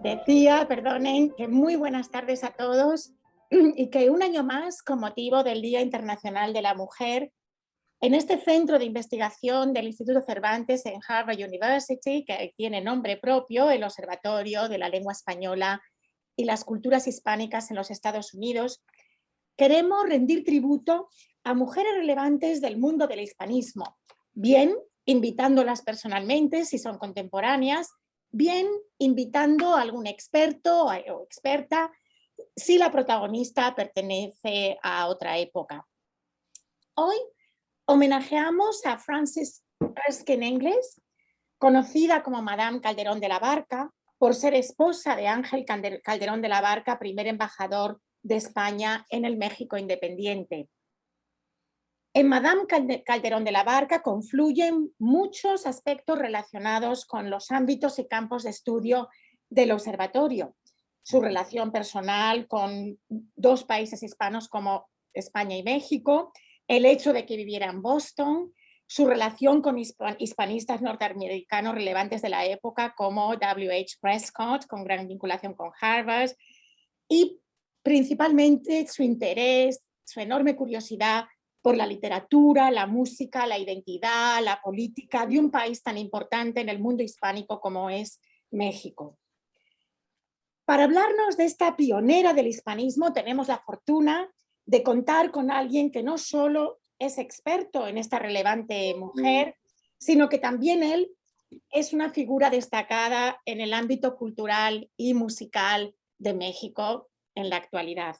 Decía, perdonen, que muy buenas tardes a todos y que un año más, con motivo del Día Internacional de la Mujer, en este centro de investigación del Instituto Cervantes en Harvard University, que tiene nombre propio, el Observatorio de la Lengua Española y las Culturas Hispánicas en los Estados Unidos, queremos rendir tributo a mujeres relevantes del mundo del hispanismo, bien invitándolas personalmente si son contemporáneas, bien invitando a algún experto o experta si la protagonista pertenece a otra época. Hoy homenajeamos a Frances Erskine Inglis, conocida como Madame Calderón de la Barca, por ser esposa de Ángel Calderón de la Barca, primer embajador de España en el México independiente. En Madame Calderón de la Barca confluyen muchos aspectos relacionados con los ámbitos y campos de estudio del observatorio. Su relación personal con dos países hispanos como España y México, el hecho de que viviera en Boston, su relación con hispanistas norteamericanos relevantes de la época como W.H. Prescott, con gran vinculación con Harvard, y principalmente su interés, su enorme curiosidad por la literatura, la música, la identidad, la política de un país tan importante en el mundo hispánico como es México. Para hablarnos de esta pionera del hispanismo, tenemos la fortuna de contar con alguien que no solo es experto en esta relevante mujer, sino que también él es una figura destacada en el ámbito cultural y musical de México en la actualidad.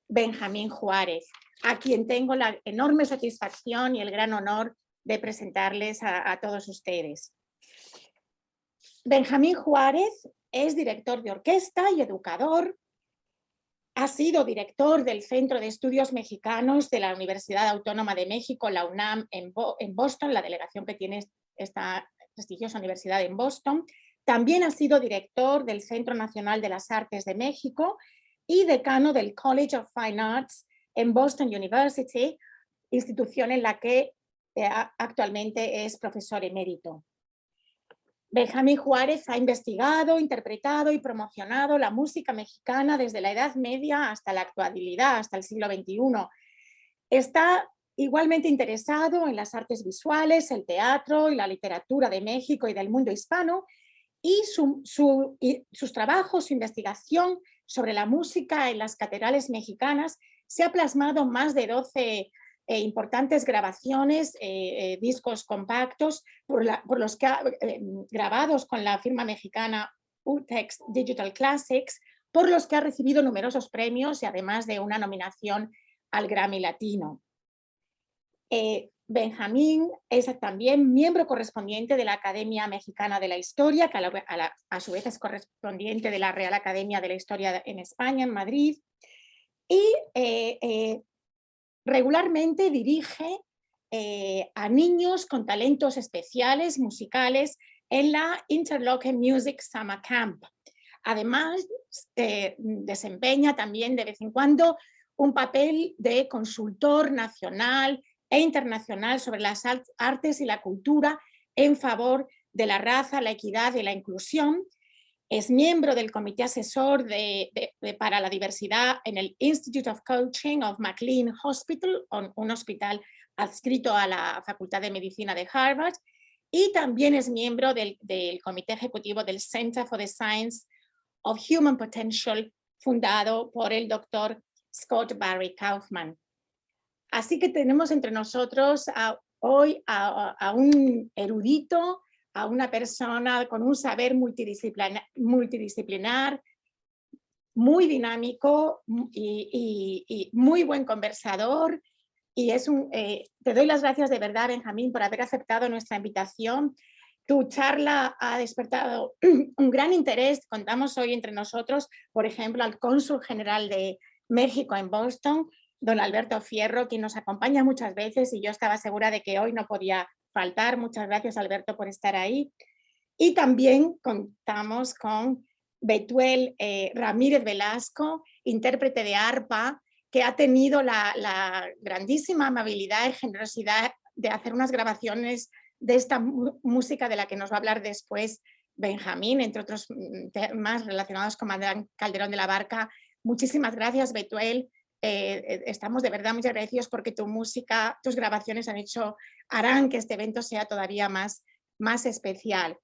Benjamín Juárez, a quien tengo la enorme satisfacción y el gran honor de presentarles a todos ustedes. Benjamín Juárez es director de orquesta y educador. Ha sido director del Centro de Estudios Mexicanos de la Universidad Autónoma de México, la UNAM, en Boston, la delegación que tiene esta prestigiosa universidad en Boston. También ha sido director del Centro Nacional de las Artes de México y decano del College of Fine Arts en Boston University, institución en la que actualmente es profesor emérito. Benjamín Juárez ha investigado, interpretado y promocionado la música mexicana desde la Edad Media hasta la actualidad, hasta el siglo XXI. Está igualmente interesado en las artes visuales, el teatro y la literatura de México y del mundo hispano, y sus trabajos, su investigación sobre la música en las catedrales mexicanas se ha plasmado en más de 12 importantes grabaciones, discos compactos, grabados con la firma mexicana Utex Digital Classics, por los que ha recibido numerosos premios y además de una nominación al Grammy Latino. Benjamín es también miembro correspondiente de la Academia Mexicana de la Historia, que a su vez es correspondiente de la Real Academia de la Historia en España, en Madrid, y regularmente dirige a niños con talentos especiales musicales en la Interlochen Music Summer Camp. Además, desempeña también de vez en cuando un papel de consultor nacional e internacional sobre las artes y la cultura en favor de la raza, la equidad y la inclusión. Es miembro del comité asesor para la diversidad en el Institute of Coaching of McLean Hospital, un hospital adscrito a la Facultad de Medicina de Harvard, y también es miembro del comité ejecutivo del Center for the Science of Human Potential, fundado por el doctor Scott Barry Kaufman. Así que tenemos entre nosotros hoy a un erudito, a una persona con un saber multidisciplinar, muy dinámico y muy buen conversador. Y te doy las gracias de verdad, Benjamín, por haber aceptado nuestra invitación. Tu charla ha despertado un gran interés. Contamos hoy entre nosotros, por ejemplo, al cónsul general de México en Boston, don Alberto Fierro, quien nos acompaña muchas veces, y yo estaba segura de que hoy no podía faltar. Muchas gracias, Alberto, por estar ahí. Y también contamos con Betuel Ramírez Velasco, intérprete de arpa, que ha tenido la grandísima amabilidad y generosidad de hacer unas grabaciones de esta música de la que nos va a hablar después Benjamín, entre otros temas relacionados con Madame Calderón de la Barca. Muchísimas gracias, Betuel. Estamos de verdad muy agradecidos porque tu música, tus grabaciones harán que este evento sea todavía más especial.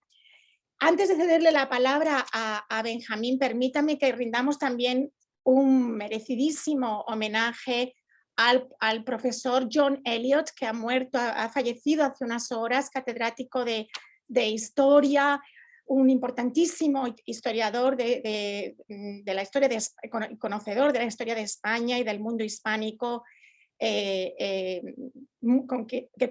Antes de cederle la palabra a Benjamín, permítame que rindamos también un merecidísimo homenaje al profesor John Eliot, que ha fallecido hace unas horas, catedrático de historia, un importantísimo historiador de la historia, conocedor de la historia de España y del mundo hispánico, que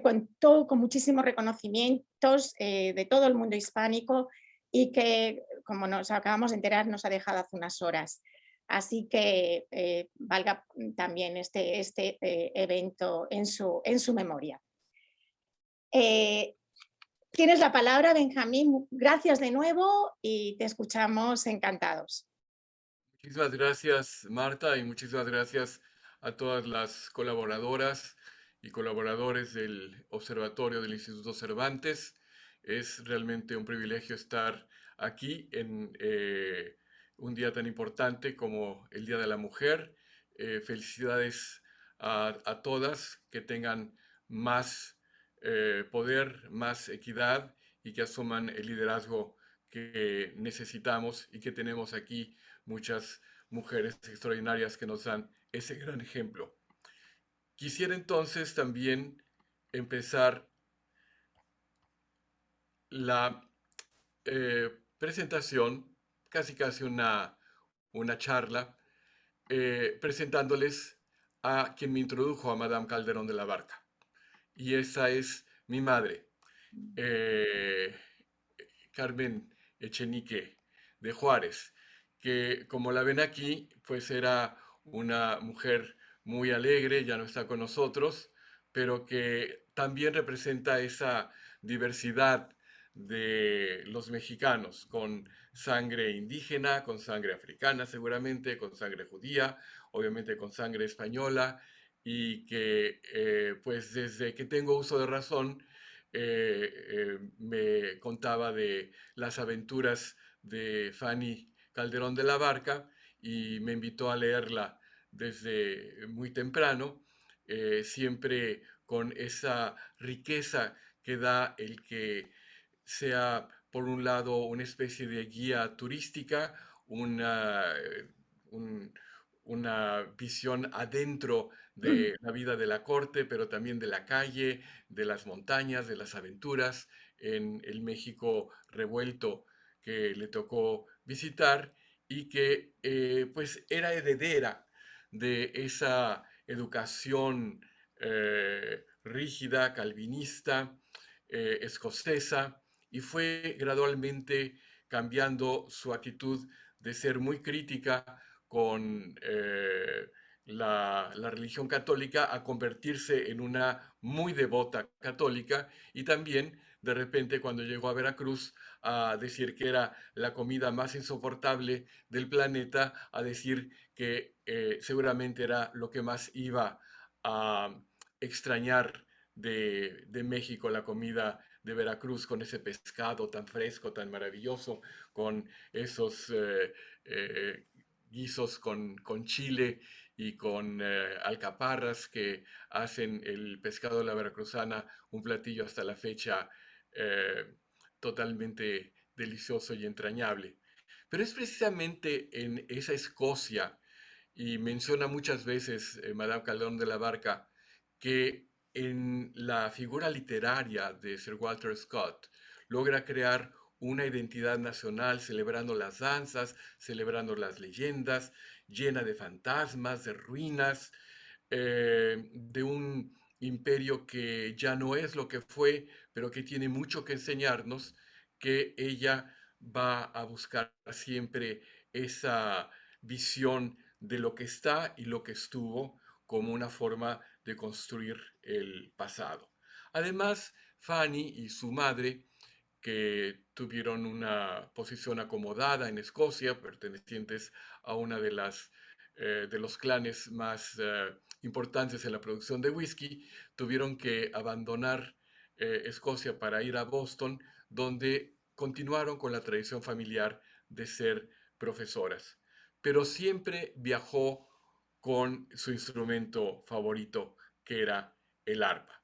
contó con muchísimos reconocimientos de todo el mundo hispánico y que, como nos acabamos de enterar, nos ha dejado hace unas horas. Así que valga también este evento en su memoria. Tienes la palabra, Benjamín. Gracias de nuevo y te escuchamos encantados. Muchísimas gracias, Marta, y muchísimas gracias a todas las colaboradoras y colaboradores del Observatorio del Instituto Cervantes. Es realmente un privilegio estar aquí en un día tan importante como el Día de la Mujer. Felicidades a todas, que tengan más poder, más equidad y que asuman el liderazgo que necesitamos y que tenemos aquí muchas mujeres extraordinarias que nos dan ese gran ejemplo. Quisiera entonces también empezar la presentación, casi una charla, presentándoles a quien me introdujo a Madame Calderón de la Barca. Y esa es mi madre, eh, Carmen Echenique de Juárez, que como la ven aquí, pues era una mujer muy alegre, ya no está con nosotros, pero que también representa esa diversidad de los mexicanos, con sangre indígena, con sangre africana seguramente, con sangre judía, obviamente con sangre española, y que pues desde que tengo uso de razón, me contaba de las aventuras de Fanny Calderón de la Barca y me invitó a leerla desde muy temprano, siempre con esa riqueza que da el que sea, por un lado, una especie de guía turística, un, una visión adentro de la vida de la corte, pero también de la calle, de las montañas, de las aventuras en el México revuelto que le tocó visitar y que pues era heredera de esa educación rígida, calvinista, escocesa, y fue gradualmente cambiando su actitud de ser muy crítica con la religión católica a convertirse en una muy devota católica, y también de repente cuando llegó a Veracruz a decir que era la comida más insoportable del planeta, a decir que seguramente era lo que más iba a extrañar de México, la comida de Veracruz, con ese pescado tan fresco, tan maravilloso, con esos guisos con chile y con alcaparras que hacen el pescado de la veracruzana un platillo hasta la fecha eh, totalmente delicioso y entrañable. Pero es precisamente en esa Escocia, y menciona muchas veces Madame Calderón de la Barca, que en la figura literaria de Sir Walter Scott logra crear una identidad nacional celebrando las danzas, celebrando las leyendas, llena de fantasmas, de ruinas, de un imperio que ya no es lo que fue, pero que tiene mucho que enseñarnos, que ella va a buscar siempre esa visión de lo que está y lo que estuvo como una forma de construir el pasado. Además, Fanny y su madre, que tuvieron una posición acomodada en Escocia, pertenecientes a una de los clanes más importantes en la producción de whisky, tuvieron que abandonar Escocia para ir a Boston, donde continuaron con la tradición familiar de ser profesoras, pero siempre viajó con su instrumento favorito, que era el arpa.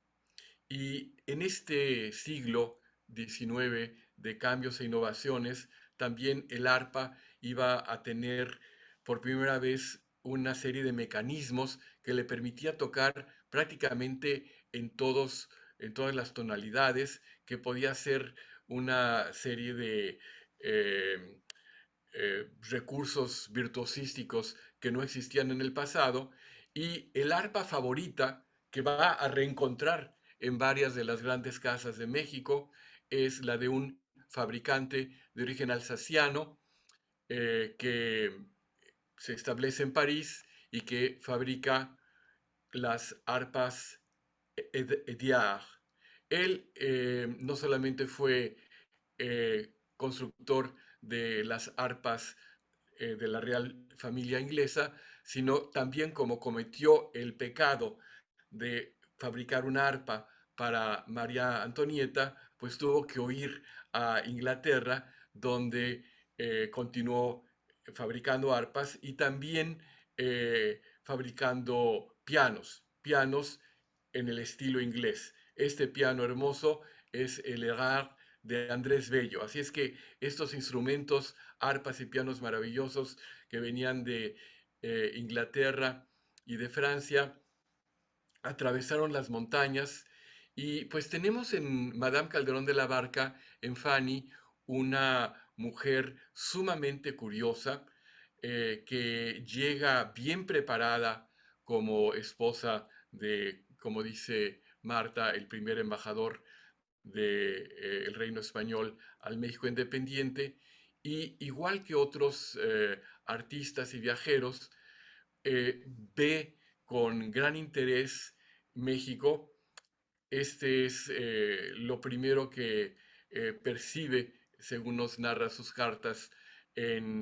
Y en este siglo XIX de cambios e innovaciones, también el arpa iba a tener por primera vez una serie de mecanismos que le permitía tocar prácticamente en todas las tonalidades, que podía ser una serie de eh, recursos virtuosísticos que no existían en el pasado, y el arpa favorita que va a reencontrar en varias de las grandes casas de México es la de un fabricante de origen alsaciano que se establece en París y que fabrica las arpas Ediard. Él no solamente fue constructor de las arpas de la real familia inglesa, sino también como cometió el pecado de fabricar una arpa para María Antonieta, pues tuvo que huir a Inglaterra, donde continuó fabricando arpas y también fabricando pianos en el estilo inglés. Este piano hermoso es el Erard de Andrés Bello. Así es que estos instrumentos, arpas y pianos maravillosos que venían de Inglaterra y de Francia, atravesaron las montañas y pues tenemos en Madame Calderón de la Barca, en Fanny, una mujer sumamente curiosa que llega bien preparada como esposa de, como dice Marta, el primer embajador del Reino Español al México independiente, y igual que otros artistas y viajeros, ve con gran interés México. Este es lo primero que percibe, según nos narra sus cartas, en,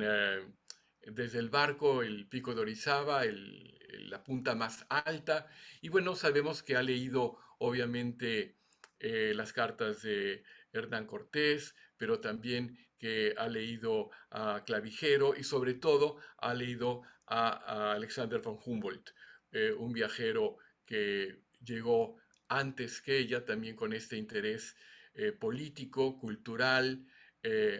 desde el barco, el pico de Orizaba, la punta más alta. Y bueno, sabemos que ha leído obviamente las cartas de Hernán Cortés, pero también que ha leído a Clavijero y sobre todo ha leído a Alexander von Humboldt, un viajero que llegó antes que ella, también con este interés político, cultural,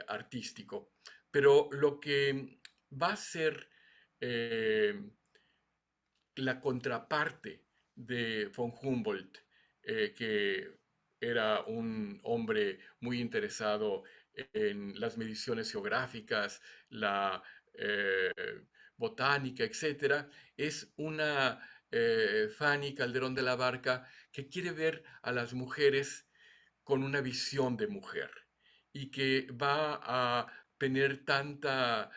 artístico. Pero lo que va a ser eh, la contraparte de von Humboldt, que era un hombre muy interesado en las mediciones geográficas, la eh, botánica, etcétera, es una Fanny Calderón de la Barca que quiere ver a las mujeres con una visión de mujer y que va a tener tanta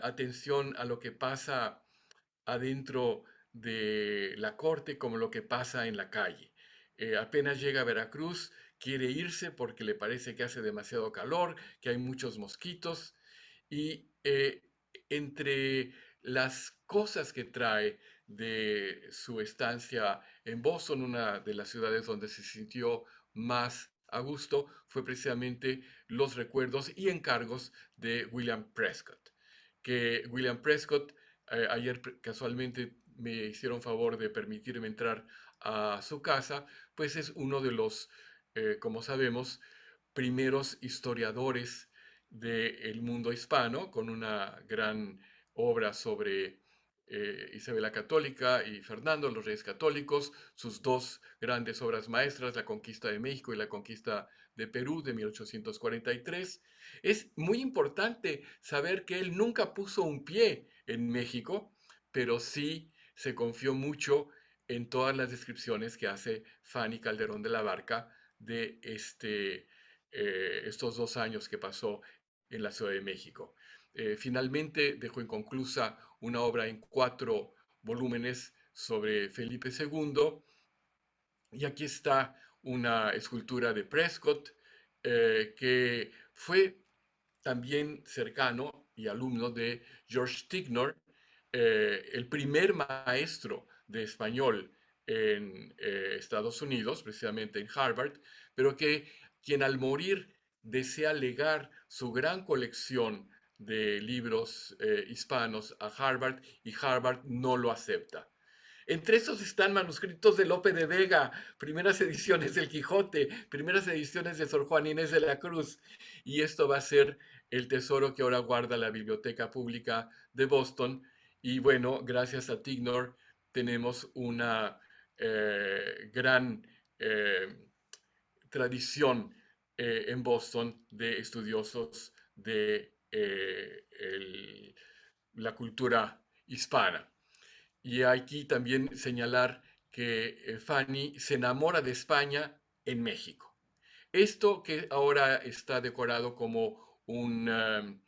atención a lo que pasa adentro de la corte como lo que pasa en la calle. Apenas llega a Veracruz, quiere irse porque le parece que hace demasiado calor, que hay muchos mosquitos y entre las cosas que trae de su estancia en Boston, una de las ciudades donde se sintió más a gusto, fue precisamente los recuerdos y encargos de William Prescott. Que William Prescott, ayer casualmente me hicieron favor de permitirme entrar a su casa, pues es uno de los, como sabemos, primeros historiadores del mundo hispano, con una gran obra sobre Isabel la Católica y Fernando, los Reyes Católicos, sus dos grandes obras maestras, La Conquista de México y La Conquista de Perú de 1843. Es muy importante saber que él nunca puso un pie en México, pero sí se confió mucho en todas las descripciones que hace Fanny Calderón de la Barca de estos 2 años que pasó en la Ciudad de México. Finalmente dejó inconclusa una obra en 4 volúmenes sobre Felipe II, y aquí está una escultura de Prescott, que fue también cercano y alumno de George Tignor, el primer maestro de español en Estados Unidos, precisamente en Harvard, pero que quien al morir desea legar su gran colección de libros hispanos a Harvard y Harvard no lo acepta. Entre esos están manuscritos de Lope de Vega, primeras ediciones del Quijote, primeras ediciones de Sor Juana Inés de la Cruz. Y esto va a ser el tesoro que ahora guarda la Biblioteca Pública de Boston. Y bueno, gracias a Tignor tenemos una gran eh, tradición en Boston de estudiosos de la cultura hispana. Y aquí también señalar que Fanny se enamora de España en México. Esto que ahora está decorado como un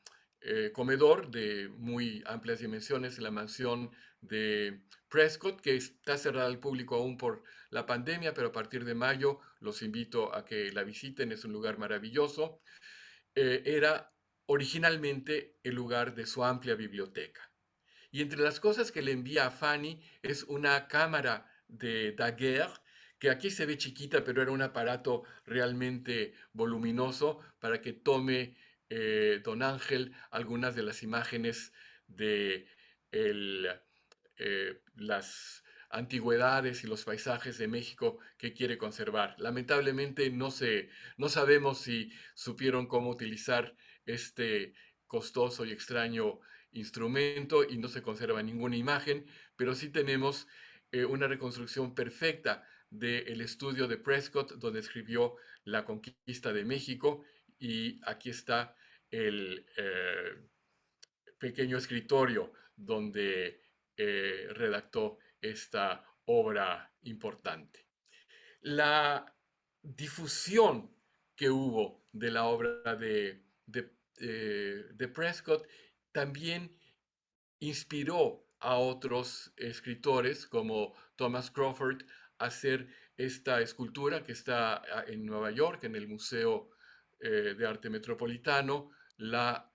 comedor de muy amplias dimensiones en la mansión de Prescott, que está cerrada al público aún por la pandemia, pero a partir de mayo los invito a que la visiten, es un lugar maravilloso. Era originalmente el lugar de su amplia biblioteca. Y entre las cosas que le envía a Fanny es una cámara de Daguerre, que aquí se ve chiquita, pero era un aparato realmente voluminoso para que tome don Ángel algunas de las imágenes de el, las antigüedades y los paisajes de México que quiere conservar. Lamentablemente no sabemos si supieron cómo utilizar este costoso y extraño instrumento y no se conserva ninguna imagen, pero sí tenemos una reconstrucción perfecta del estudio de Prescott, donde escribió La conquista de México, y aquí está el pequeño escritorio donde redactó esta obra importante. La difusión que hubo de la obra de Prescott también inspiró a otros escritores como Thomas Crawford a hacer esta escultura que está en Nueva York, en el Museo de Arte Metropolitano, La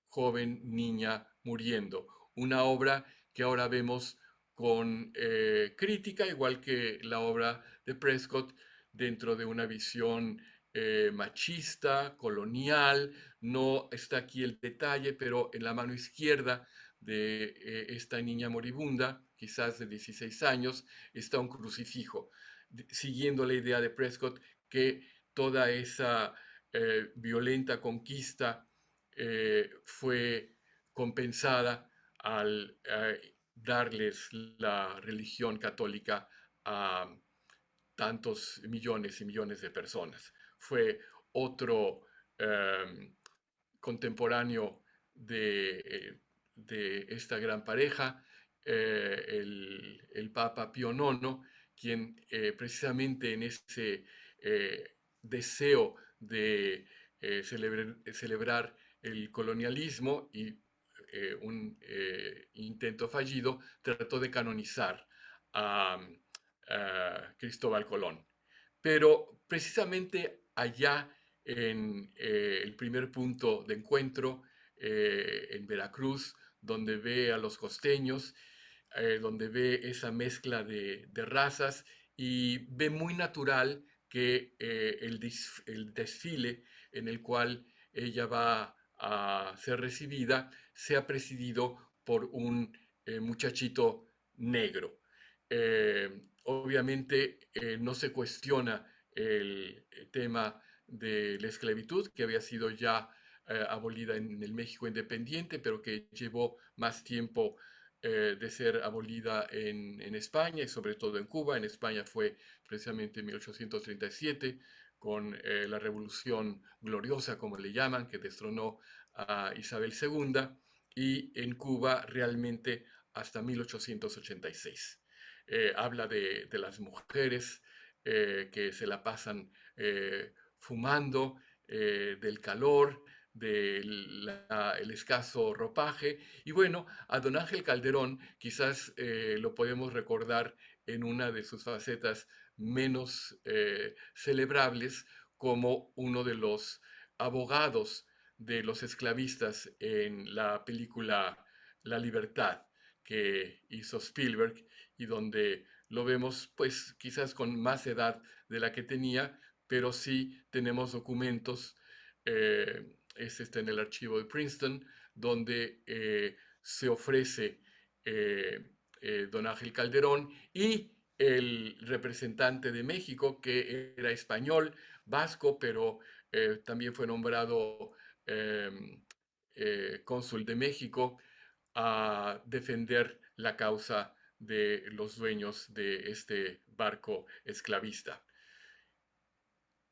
joven niña muriendo, una obra que ahora vemos con crítica, igual que la obra de Prescott, dentro de una visión machista, colonial. No está aquí el detalle, pero en la mano izquierda de esta niña moribunda, quizás de 16 años, está un crucifijo, siguiendo la idea de Prescott que toda esa violenta conquista fue compensada al darles la religión católica a tantos millones y millones de personas. Fue otro contemporáneo de esta gran pareja, el Papa Pío IX, quien precisamente en ese deseo de celebrar el colonialismo y un intento fallido, trató de canonizar a Cristóbal Colón. Pero precisamente allá en el primer punto de encuentro, en Veracruz, donde ve a los costeños, donde ve esa mezcla de razas y ve muy natural que el desfile en el cual ella va a ser recibida sea presidido por un muchachito negro. Obviamente no se cuestiona el tema de la esclavitud, que había sido ya abolida en el México independiente, pero que llevó más tiempo de ser abolida en España y sobre todo en Cuba. En España fue precisamente en 1837 con la Revolución Gloriosa, como le llaman, que destronó a Isabel II, y en Cuba realmente hasta 1886. Habla de las mujeres que se la pasan fumando, del calor, del escaso ropaje. Y bueno, a don Ángel Calderón quizás lo podemos recordar en una de sus facetas menos celebrables como uno de los abogados de los esclavistas en la película La Libertad que hizo Spielberg y donde lo vemos pues quizás con más edad de la que tenía, pero sí tenemos documentos, este está en el archivo de Princeton, donde se ofrece don Ángel Calderón y el representante de México, que era español, vasco, pero también fue nombrado eh, cónsul de México, a defender la causa de los dueños de este barco esclavista.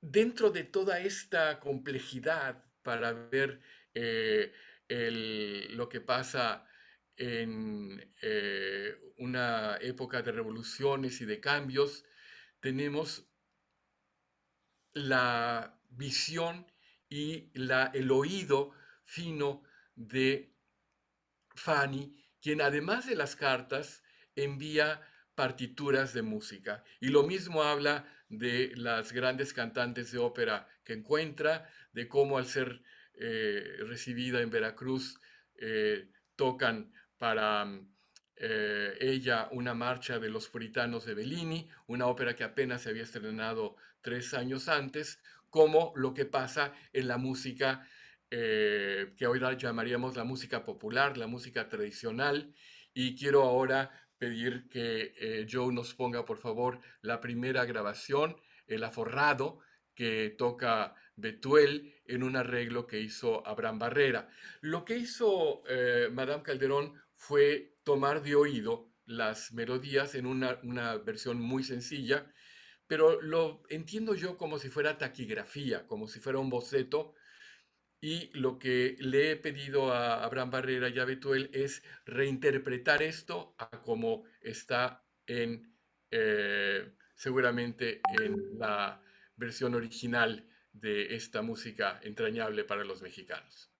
Dentro de toda esta complejidad para ver lo que pasa en una época de revoluciones y de cambios, tenemos la visión y el oído fino de Fanny, quien además de las cartas envía partituras de música. Y lo mismo habla de las grandes cantantes de ópera que encuentra, de cómo al ser recibida en Veracruz tocan para ella una marcha de los puritanos de Bellini, una ópera que apenas se había estrenado 3 años antes, como lo que pasa en la música que hoy llamaríamos la música popular, la música tradicional. Y quiero ahora pedir que Joe nos ponga, por favor, la primera grabación, el aforrado, que toca Betuel en un arreglo que hizo Abraham Barrera. Lo que hizo Madame Calderón fue tomar de oído las melodías en una versión muy sencilla, pero lo entiendo yo como si fuera taquigrafía, como si fuera un boceto, y lo que le he pedido a Abraham Barrera y a Betuel es reinterpretar esto a como está seguramente en la versión original de esta música entrañable para los mexicanos.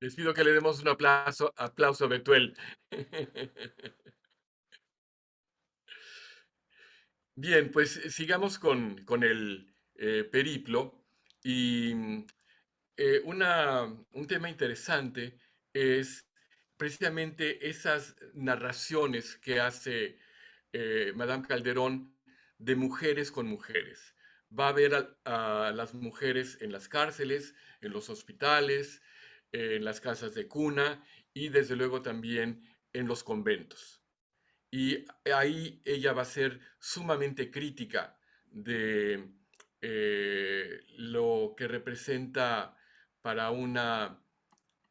Les pido que le demos un aplauso a Betuel. Bien, pues sigamos con el periplo y un tema interesante es precisamente esas narraciones que hace Madame Calderón de mujeres con mujeres. Va a ver a las mujeres en las cárceles, en los hospitales, en las casas de cuna y desde luego también en los conventos. Y ahí ella va a ser sumamente crítica de lo que representa para una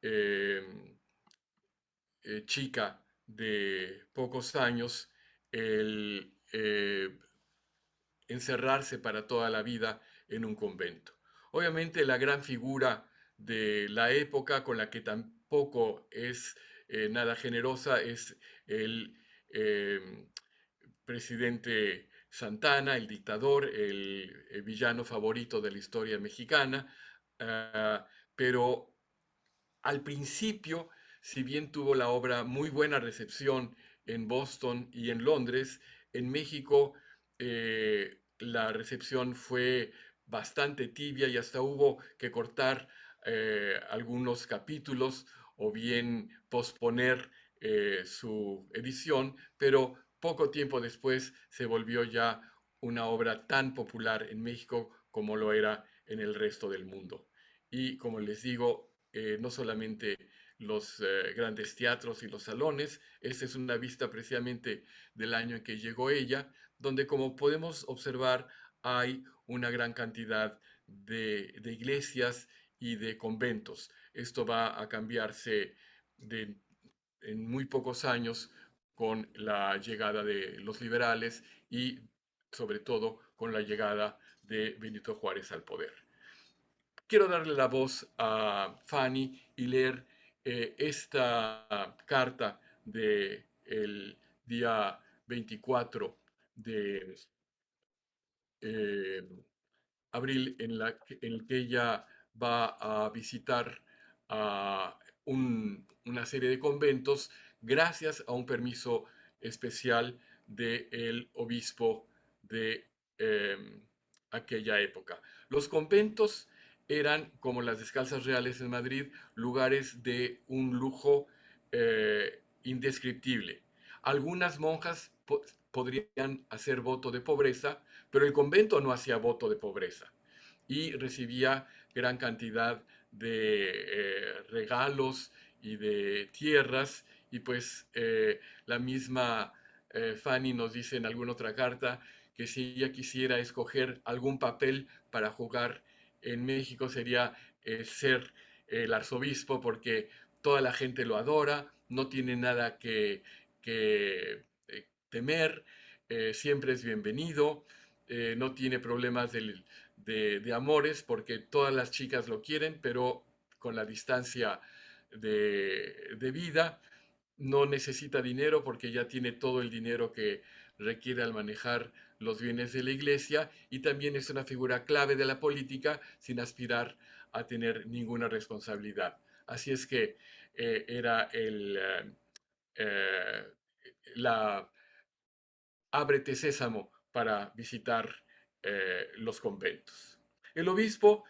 eh, chica de pocos años el encerrarse para toda la vida en un convento. Obviamente la gran figura de la época con la que tampoco es nada generosa es el eh, presidente Santana, el dictador, el villano favorito de la historia mexicana, pero al principio, si bien tuvo la obra muy buena recepción en Boston y en Londres, en México la recepción fue bastante tibia y hasta hubo que cortar algunos capítulos o bien posponer su edición, pero poco tiempo después se volvió ya una obra tan popular en México como lo era en el resto del mundo. Y como les digo, no solamente los grandes teatros y los salones, esta es una vista precisamente del año en que llegó ella, donde como podemos observar hay una gran cantidad de iglesias y de conventos. Esto va a cambiarse de, en muy pocos años con la llegada de los liberales y sobre todo con la llegada de Benito Juárez al poder. Quiero darle la voz a Fanny y leer esta carta del día 24 de eh, abril en el que ella va a visitar a una serie de conventos gracias a un permiso especial del obispo de eh, aquella época. Los conventos eran, como las descalzas reales en Madrid, lugares de un lujo indescriptible. Algunas monjas podrían hacer voto de pobreza, pero el convento no hacía voto de pobreza y recibía gran cantidad de regalos y de tierras y pues la misma Fanny nos dice en alguna otra carta que si ella quisiera escoger algún papel para jugar en México sería ser el arzobispo porque toda la gente lo adora, no tiene nada que temer, siempre es bienvenido, no tiene problemas de amores porque todas las chicas lo quieren, pero con la distancia de vida no necesita dinero porque ya tiene todo el dinero que requiere al manejar los bienes de la iglesia y también es una figura clave de la política sin aspirar a tener ninguna responsabilidad. Así es que era eh, la ábrete sésamo para visitar los conventos. El obispo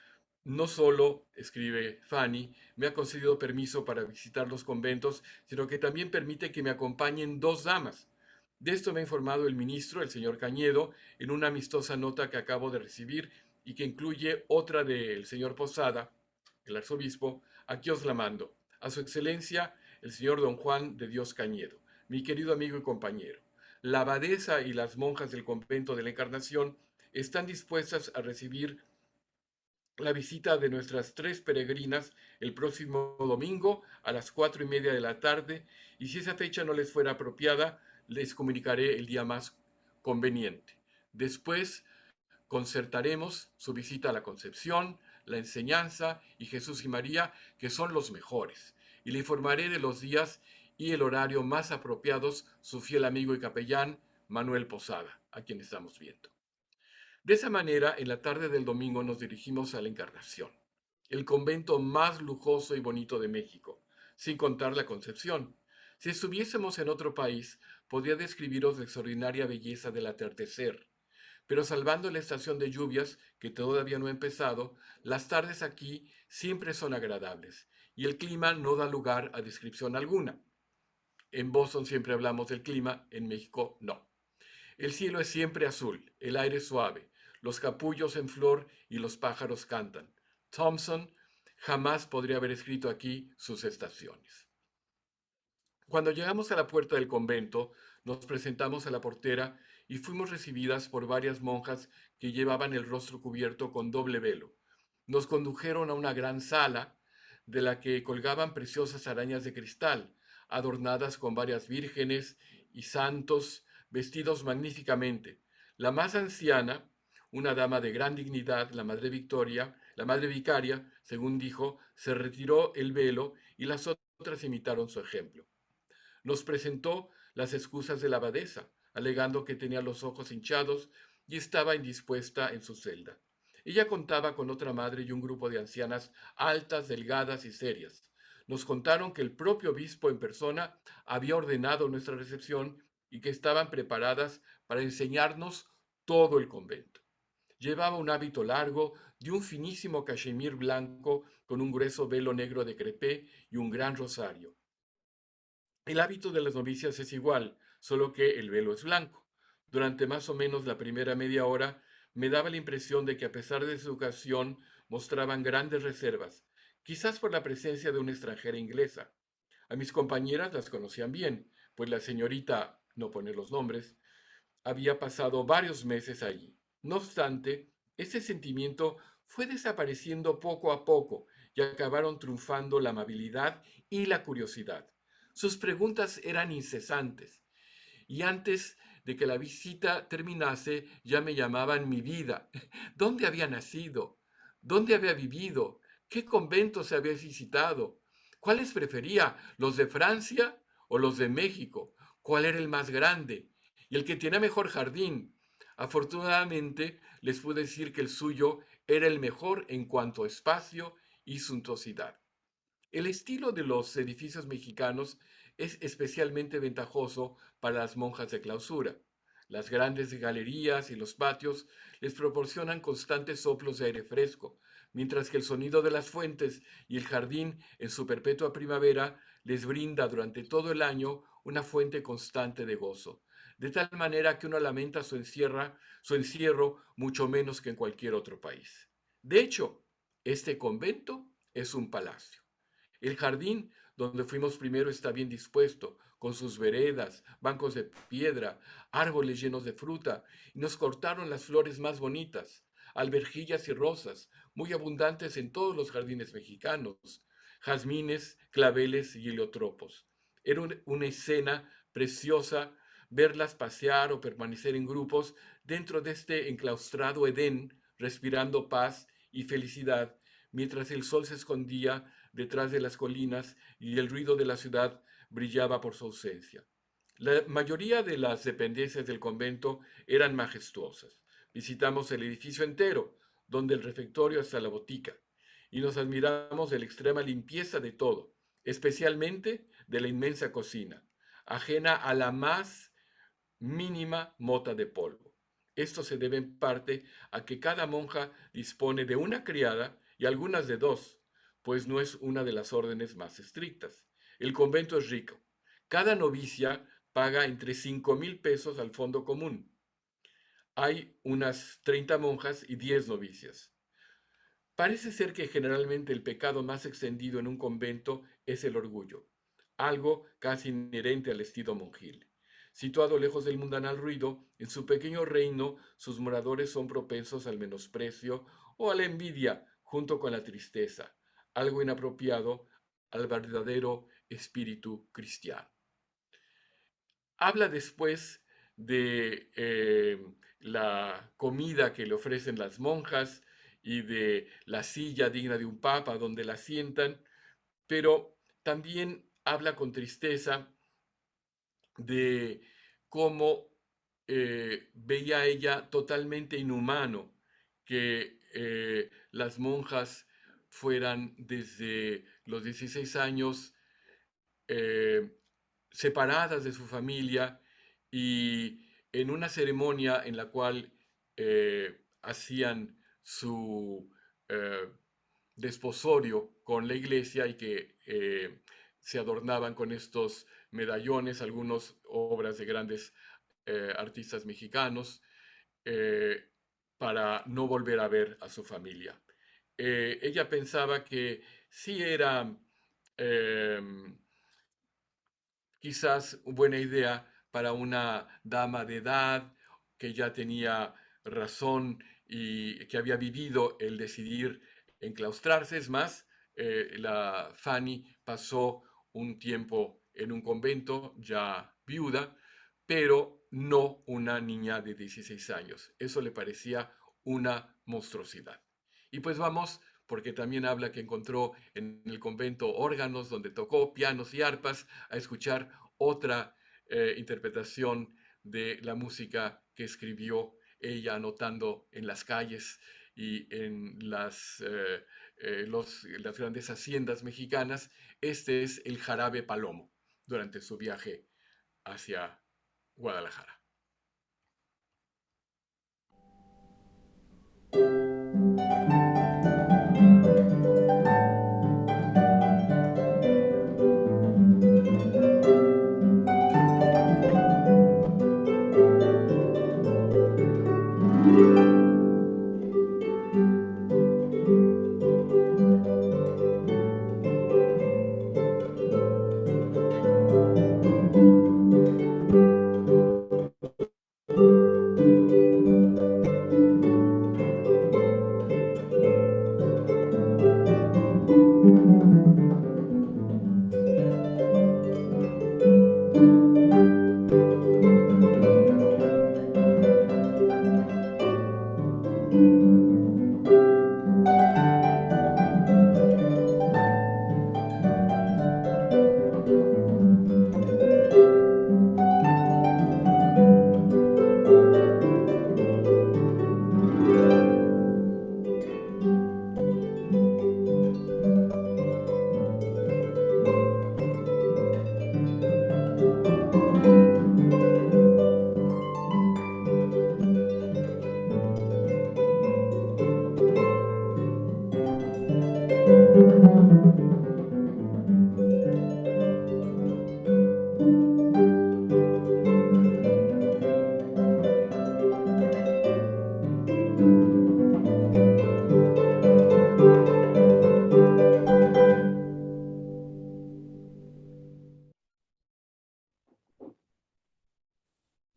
no solo, escribe Fanny, me ha concedido permiso para visitar los conventos, sino que también permite que me acompañen dos damas. De esto me ha informado el ministro, el señor Cañedo, en una amistosa nota que acabo de recibir y que incluye otra del señor Posada, el arzobispo. Aquí os la mando. A su excelencia, el señor don Juan de Dios Cañedo, mi querido amigo y compañero. La abadesa y las monjas del convento de la Encarnación están dispuestas a recibir la visita de nuestras tres peregrinas el próximo domingo a las 4:30 de la tarde y si esa fecha no les fuera apropiada, les comunicaré el día más conveniente. Después concertaremos su visita a la Concepción, la Enseñanza y Jesús y María, que son los mejores, y le informaré de los días y el horario más apropiados su fiel amigo y capellán, Manuel Posada, a quien estamos viendo. De esa manera, en la tarde del domingo nos dirigimos a la Encarnación. el convento más lujoso y bonito de México, sin contar la Concepción. Si estuviésemos en otro país, podría describiros la extraordinaria belleza del atardecer, pero salvando la estación de lluvias, que todavía no ha empezado, las tardes aquí siempre son agradables y el clima no da lugar a descripción alguna. En Boston siempre hablamos del clima, en México no. El cielo es siempre azul, el aire suave, los capullos en flor y los pájaros cantan. Thompson jamás podría haber escrito aquí sus estaciones. Cuando llegamos a la puerta del convento, nos presentamos a la portera y fuimos recibidas por varias monjas que llevaban el rostro cubierto con doble velo. Nos condujeron a una gran sala de la que colgaban preciosas arañas de cristal, adornadas con varias vírgenes y santos vestidos magníficamente. La más anciana, una dama de gran dignidad, la madre Victoria, la madre vicaria, según dijo, se retiró el velo y las otras imitaron su ejemplo. Nos presentó las excusas de la abadesa, alegando que tenía los ojos hinchados y estaba indispuesta en su celda. Ella contaba con otra madre y un grupo de ancianas altas, delgadas y serias. Nos contaron que el propio obispo en persona había ordenado nuestra recepción y que estaban preparadas para enseñarnos todo el convento. Llevaba un hábito largo de un finísimo cachemir blanco con un grueso velo negro de crepé y un gran rosario. El hábito de las novicias es igual, solo que el velo es blanco. Durante más o menos la primera media hora me daba la impresión de que a pesar de su educación mostraban grandes reservas, quizás por la presencia de una extranjera inglesa. A mis compañeras las conocían bien, pues la señorita, no poner los nombres, había pasado varios meses allí. No obstante, ese sentimiento fue desapareciendo poco a poco y acabaron triunfando la amabilidad y la curiosidad. Sus preguntas eran incesantes y antes de que la visita terminase ya me llamaban mi vida. ¿Dónde había nacido? ¿Dónde había vivido? ¿Qué conventos había visitado? ¿Cuáles prefería? ¿Los de Francia o los de México? ¿Cuál era el más grande? Y el que tenía mejor jardín. Afortunadamente les pude decir que el suyo era el mejor en cuanto a espacio y suntuosidad. El estilo de los edificios mexicanos es especialmente ventajoso para las monjas de clausura. Las grandes galerías y los patios les proporcionan constantes soplos de aire fresco, mientras que el sonido de las fuentes y el jardín en su perpetua primavera les brinda durante todo el año una fuente constante de gozo, de tal manera que uno lamenta su encierro mucho menos que en cualquier otro país. De hecho, este convento es un palacio. El jardín donde fuimos primero está bien dispuesto, con sus veredas, bancos de piedra, árboles llenos de fruta, y nos cortaron las flores más bonitas, alberjillas y rosas, muy abundantes en todos los jardines mexicanos, jazmines, claveles y heliotropos. Era una escena preciosa verlas pasear o permanecer en grupos dentro de este enclaustrado Edén, respirando paz y felicidad, mientras el sol se escondía detrás de las colinas y el ruido de la ciudad brillaba por su ausencia. La mayoría de las dependencias del convento eran majestuosas. Visitamos el edificio entero, donde el refectorio hasta la botica, y nos admiramos de la extrema limpieza de todo, especialmente de la inmensa cocina, ajena a la más mínima mota de polvo. Esto se debe en parte a que cada monja dispone de una criada y algunas de dos, pues no es una de las órdenes más estrictas. El convento es rico. Cada novicia paga entre 5,000 pesos al fondo común. Hay unas 30 monjas y 10 novicias. Parece ser que generalmente el pecado más extendido en un convento es el orgullo, algo casi inherente al estilo monjil. Situado lejos del mundanal ruido, en su pequeño reino sus moradores son propensos al menosprecio o a la envidia junto con la tristeza, algo inapropiado al verdadero espíritu cristiano. Habla después de la comida que le ofrecen las monjas y de la silla digna de un papa donde la sientan, pero también habla con tristeza de cómo veía ella totalmente inhumano que las monjas fueran desde los 16 años eh, separadas de su familia y en una ceremonia en la cual hacían su eh, desposorio con la iglesia y que se adornaban con estos medallones, algunas obras de grandes artistas mexicanos, eh, para no volver a ver a su familia. Ella pensaba que sí era eh, quizás buena idea para una dama de edad que ya tenía razón y que había vivido el decidir enclaustrarse. Es más, la Fanny pasó un tiempo en un convento, ya viuda, pero no una niña de 16 años. Eso le parecía una monstruosidad. Y pues vamos, porque también habla que encontró en el convento órganos donde tocó pianos y arpas, a escuchar otra interpretación de la música que escribió ella anotando en las calles y en las grandes haciendas mexicanas. Este es el jarabe Palomo durante su viaje hacia Guadalajara.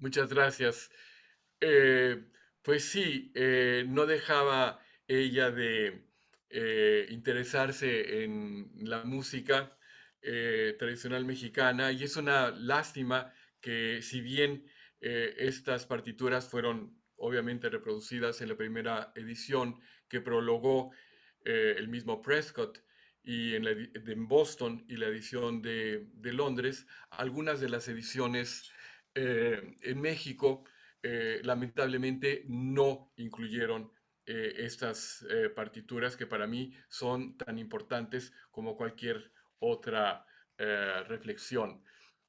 Muchas gracias. Eh, pues sí, no dejaba ella de interesarse en la música tradicional mexicana y es una lástima que si bien estas partituras fueron obviamente reproducidas en la primera edición que prologó el mismo Prescott y en Boston y la edición de Londres, algunas de las ediciones en México lamentablemente no incluyeron estas partituras que para mí son tan importantes como cualquier otra reflexión.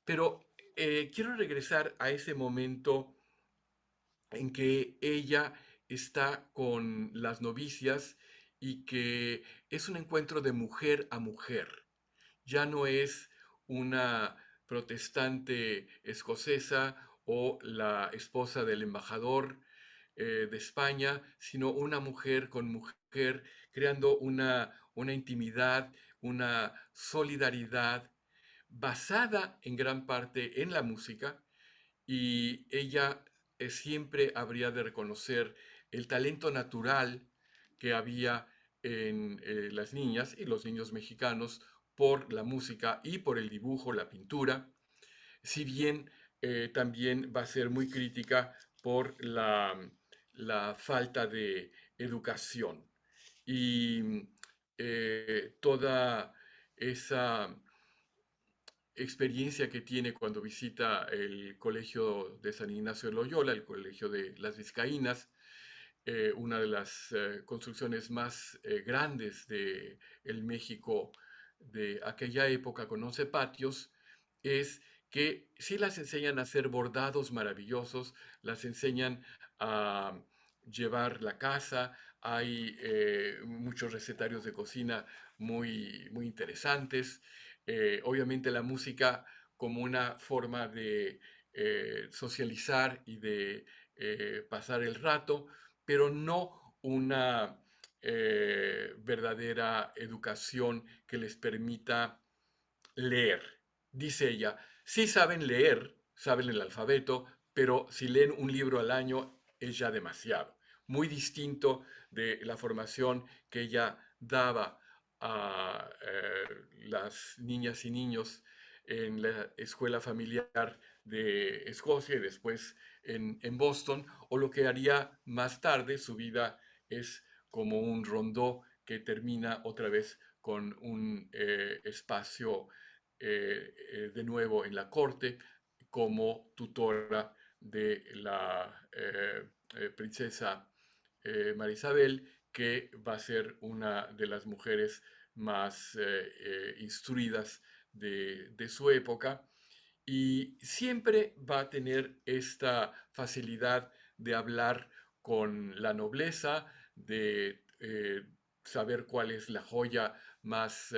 Pero quiero regresar a ese momento en que ella está con las novicias y que es un encuentro de mujer a mujer. Ya no es una protestante escocesa o la esposa del embajador de España, sino una mujer con mujer, creando una intimidad, una solidaridad basada en gran parte en la música, y ella siempre habría de reconocer el talento natural que había en las niñas y los niños mexicanos por la música y por el dibujo, la pintura, si bien también va a ser muy crítica por la falta de educación y toda esa experiencia que tiene cuando visita el colegio de San Ignacio de Loyola, el colegio de las Vizcaínas, una de las construcciones más grandes de el México de aquella época, con 11 patios, es que sí las enseñan a hacer bordados maravillosos, las enseñan a llevar la casa, hay muchos recetarios de cocina muy interesantes, obviamente la música como una forma de socializar y de pasar el rato, pero no una verdadera educación que les permita leer. Dice ella, sí saben leer, saben el alfabeto, pero si leen un libro al año es ya demasiado. Muy distinto de la formación que ella daba a las niñas y niños en la escuela familiar de Escocia y después en Boston, o lo que haría más tarde. Su vida es como un rondó que termina otra vez con un espacio de nuevo en la corte como tutora de la princesa María Isabel, que va a ser una de las mujeres más instruidas de su época, y siempre va a tener esta facilidad de hablar con la nobleza, de saber cuál es la joya más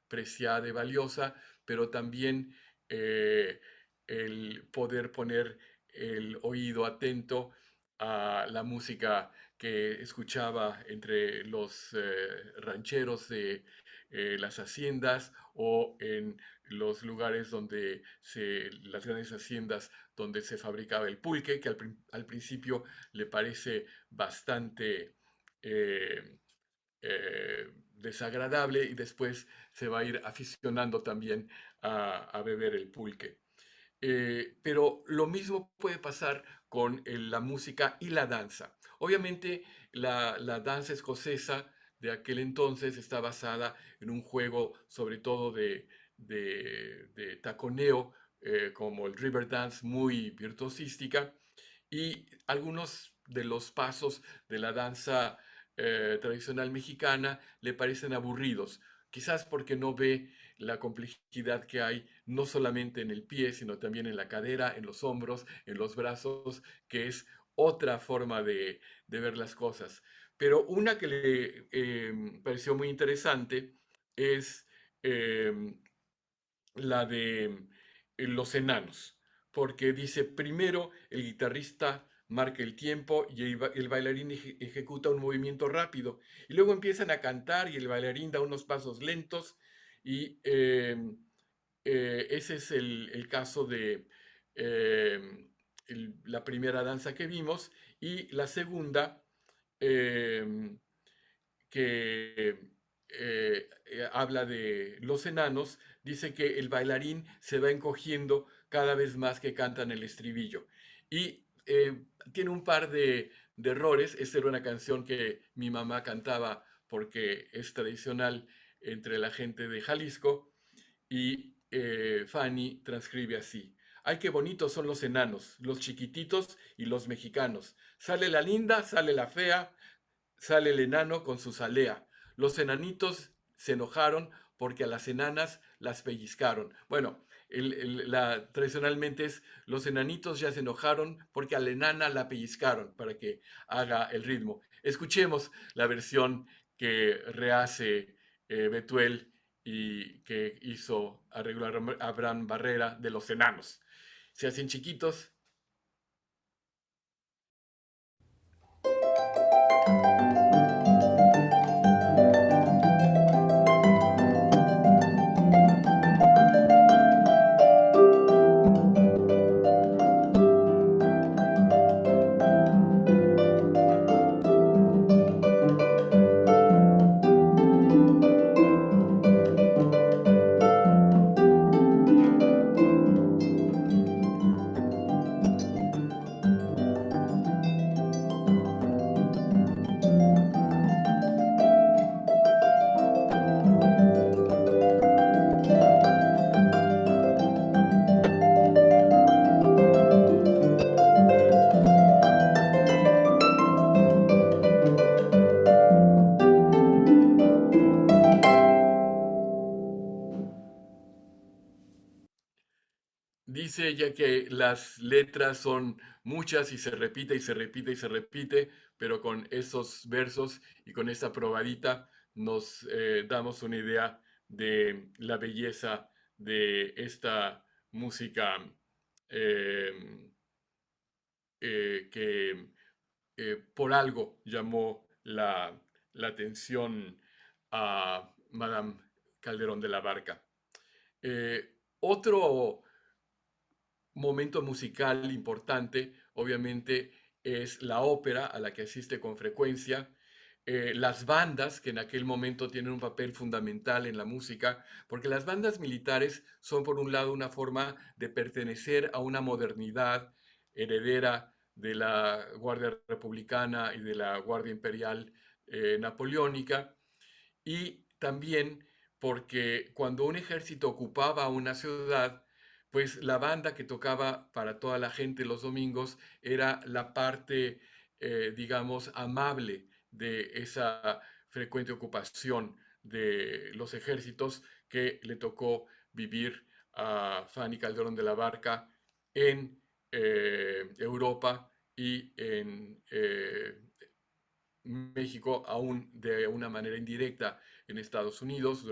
preciada y valiosa, pero también eh, el poder poner el oído atento a la música que escuchaba entre los rancheros de las haciendas, o en los lugares donde las grandes haciendas donde se fabricaba el pulque, que al principio le parece bastante eh, desagradable, y después se va a ir aficionando también a beber el pulque. Pero lo mismo puede pasar con la música y la danza. Obviamente la danza escocesa de aquel entonces está basada en un juego sobre todo de taconeo, como el river dance, muy virtuosística, y algunos de los pasos de la danza tradicional mexicana le parecen aburridos, quizás porque no ve la complejidad que hay no solamente en el pie, sino también en la cadera, en los hombros, en los brazos, que es otra forma de ver las cosas. Pero una que le pareció muy interesante es eh, la de los enanos, porque dice, primero el guitarrista marca el tiempo y el bailarín ejecuta un movimiento rápido, y luego empiezan a cantar y el bailarín da unos pasos lentos, y ese es el caso de eh, la primera danza que vimos. Y la segunda, eh, que habla de los enanos, dice que el bailarín se va encogiendo cada vez más que cantan el estribillo. Y tiene un par de errores. Esta era una canción que mi mamá cantaba porque es tradicional entre la gente de Jalisco, y Fanny transcribe así. Ay, qué bonitos son los enanos, los chiquititos y los mexicanos. Sale la linda, sale la fea, sale el enano con su salea. Los enanitos se enojaron porque a las enanas las pellizcaron. Bueno, tradicionalmente es los enanitos ya se enojaron porque a la enana la pellizcaron, para que haga el ritmo. Escuchemos la versión que rehace Betuel y que hizo arreglar Abraham Barrera de los enanos. Se hacen chiquitos. dice, ya que las letras son muchas y se repite y se repite y se repite, pero con esos versos y con esta probadita nos damos una idea de la belleza de esta música eh, que por algo llamó la atención a Madame Calderón de la Barca. Otro momento musical importante, obviamente, es la ópera a la que asiste con frecuencia, las bandas, que en aquel momento tienen un papel fundamental en la música, porque las bandas militares son, por un lado, una forma de pertenecer a una modernidad heredera de la Guardia Republicana y de la Guardia Imperial Napoleónica, y también porque cuando un ejército ocupaba una ciudad, pues la banda que tocaba para toda la gente los domingos era la parte, digamos, amable de esa frecuente ocupación de los ejércitos que le tocó vivir a Fanny Calderón de la Barca en Europa y en México, aún de una manera indirecta en Estados Unidos,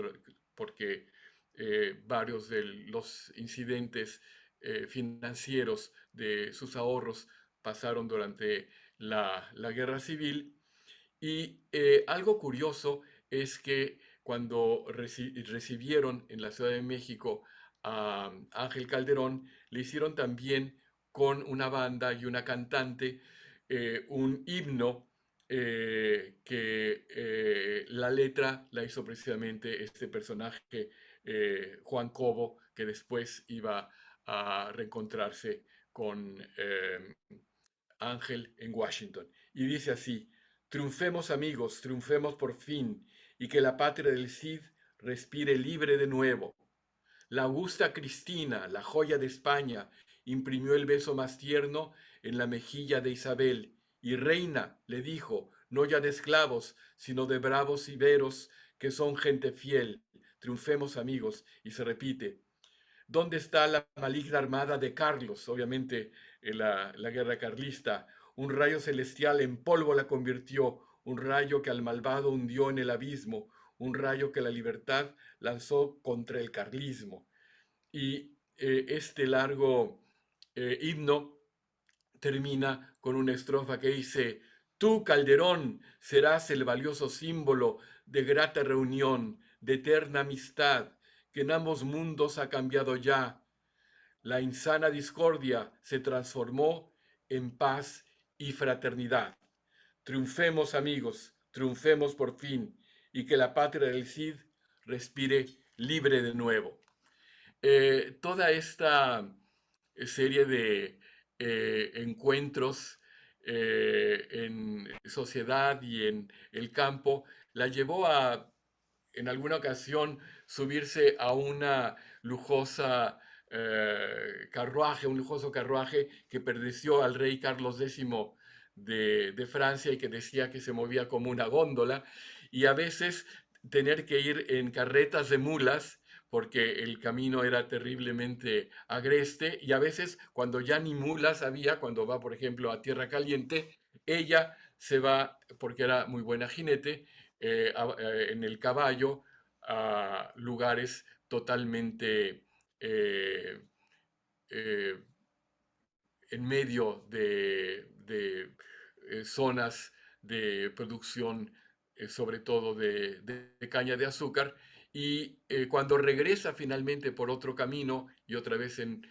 porque varios de los incidentes financieros de sus ahorros pasaron durante la Guerra Civil. Y algo curioso es que cuando recibieron en la Ciudad de México a Ángel Calderón, le hicieron también con una banda y una cantante un himno que la letra la hizo precisamente este personaje, Juan Cobo, que después iba a reencontrarse con Ángel en Washington. Y dice así: triunfemos amigos, triunfemos por fin, y que la patria del Cid respire libre de nuevo. La augusta Cristina, la joya de España, imprimió el beso más tierno en la mejilla de Isabel, y reina, le dijo, no ya de esclavos, sino de bravos iberos que son gente fiel. Triunfemos amigos, y se repite. ¿Dónde está la maligna armada de Carlos? Obviamente, la guerra carlista. Un rayo celestial en polvo la convirtió, un rayo que al malvado hundió en el abismo, un rayo que la libertad lanzó contra el carlismo. Y este largo himno termina con una estrofa que dice: tú, Calderón, serás el valioso símbolo de grata reunión, de eterna amistad, que en ambos mundos ha cambiado ya. La insana discordia se transformó en paz y fraternidad. Triunfemos, amigos, triunfemos por fin, y que la patria del Cid respire libre de nuevo. Toda esta serie de encuentros en sociedad y en el campo la llevó a, en alguna ocasión, subirse a una lujosa carruaje, un lujoso carruaje que perteneció al rey Carlos X de Francia y que decía que se movía como una góndola, y a veces tener que ir en carretas de mulas porque el camino era terriblemente agreste, y a veces cuando ya ni mulas había, cuando va por ejemplo a Tierra Caliente, ella se va, porque era muy buena jinete, en el caballo a lugares totalmente eh, eh, en medio de zonas de producción, sobre todo de caña de azúcar, y cuando regresa finalmente por otro camino y otra vez en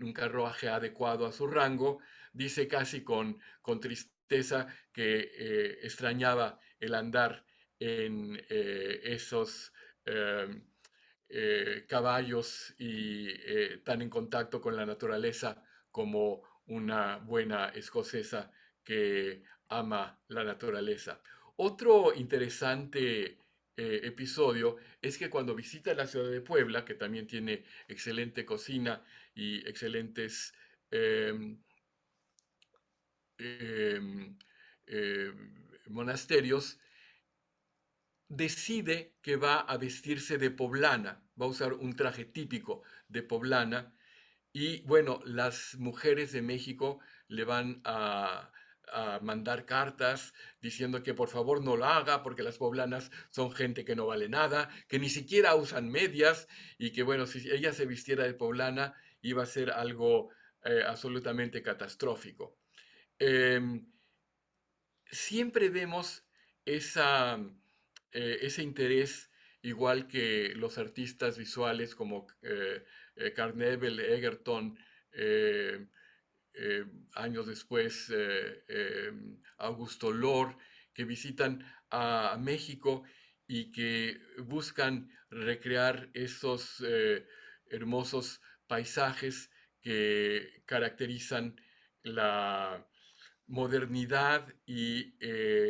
un carruaje adecuado a su rango, dice casi con tristeza que extrañaba el andar en esos eh, caballos y tan en contacto con la naturaleza como una buena escocesa que ama la naturaleza. Otro interesante episodio es que cuando visita la ciudad de Puebla, que también tiene excelente cocina y excelentes eh, eh, eh, monasterios, decide que va a vestirse de poblana, va a usar un traje típico de poblana, Y bueno, las mujeres de México le van a mandar cartas diciendo que por favor no lo haga porque las poblanas son gente que no vale nada, que ni siquiera usan medias y que bueno, si ella se vistiera de poblana iba a ser algo absolutamente catastrófico. Em, Siempre vemos esa, ese interés, igual que los artistas visuales como Carneville, Egerton, eh, eh, años después Augusto Lor, que visitan a México y que buscan recrear esos hermosos paisajes que caracterizan la modernidad y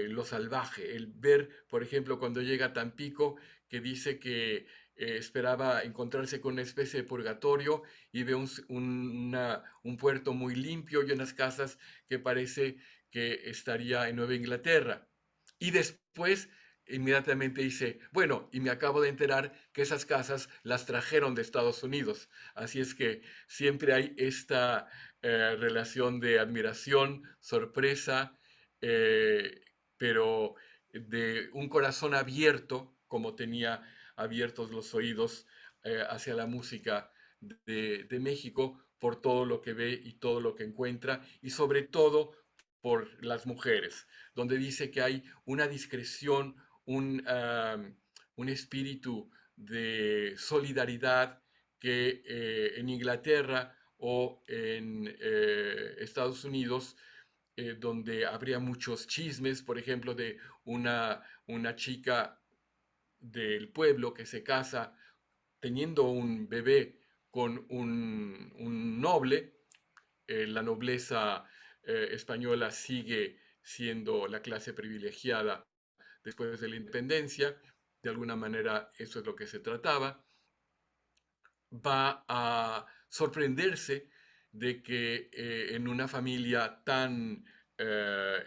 lo salvaje. El ver, por ejemplo, cuando llega a Tampico, que dice que esperaba encontrarse con una especie de purgatorio y ve un puerto muy limpio y unas casas que parece que estaría en Nueva Inglaterra. Y después inmediatamente dice, bueno, y me acabo de enterar que esas casas las trajeron de Estados Unidos. Así es que siempre hay esta relación de admiración, sorpresa, eh, pero de un corazón abierto, como tenía abiertos los oídos hacia la música de México, por todo lo que ve y todo lo que encuentra, y sobre todo por las mujeres, donde dice que hay una discreción, un espíritu de solidaridad que en Inglaterra o en Estados Unidos, donde habría muchos chismes, por ejemplo, de una chica del pueblo que se casa teniendo un bebé con un noble. La nobleza española sigue siendo la clase privilegiada después de la independencia, de alguna manera eso es lo que se trataba, va a sorprenderse de que en una familia tan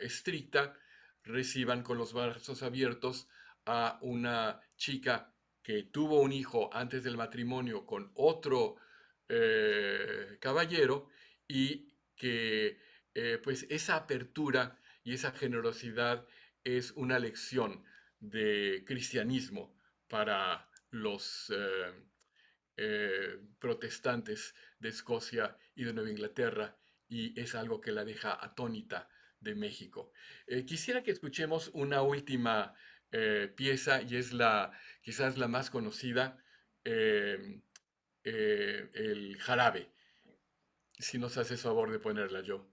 estricta reciban con los brazos abiertos a una chica que tuvo un hijo antes del matrimonio con otro caballero y que pues esa apertura y esa generosidad es una lección de cristianismo para los protestantes de Escocia y de Nueva Inglaterra, y es algo que la deja atónita de México. Quisiera que escuchemos una última pieza, y es quizás la más conocida, eh, el jarabe, si nos haces favor de ponerla yo.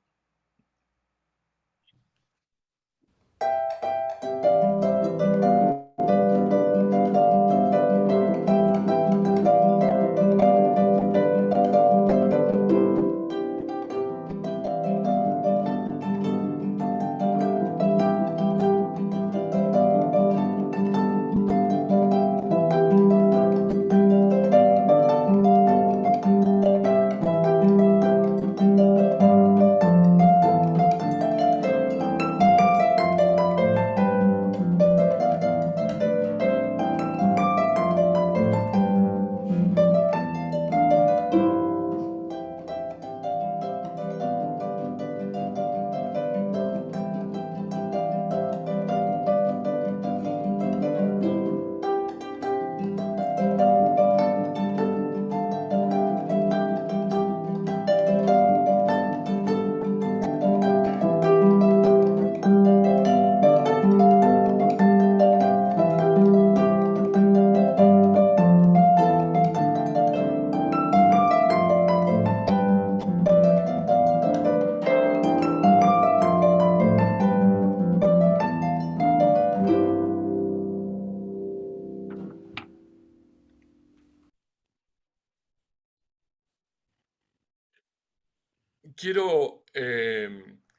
Quiero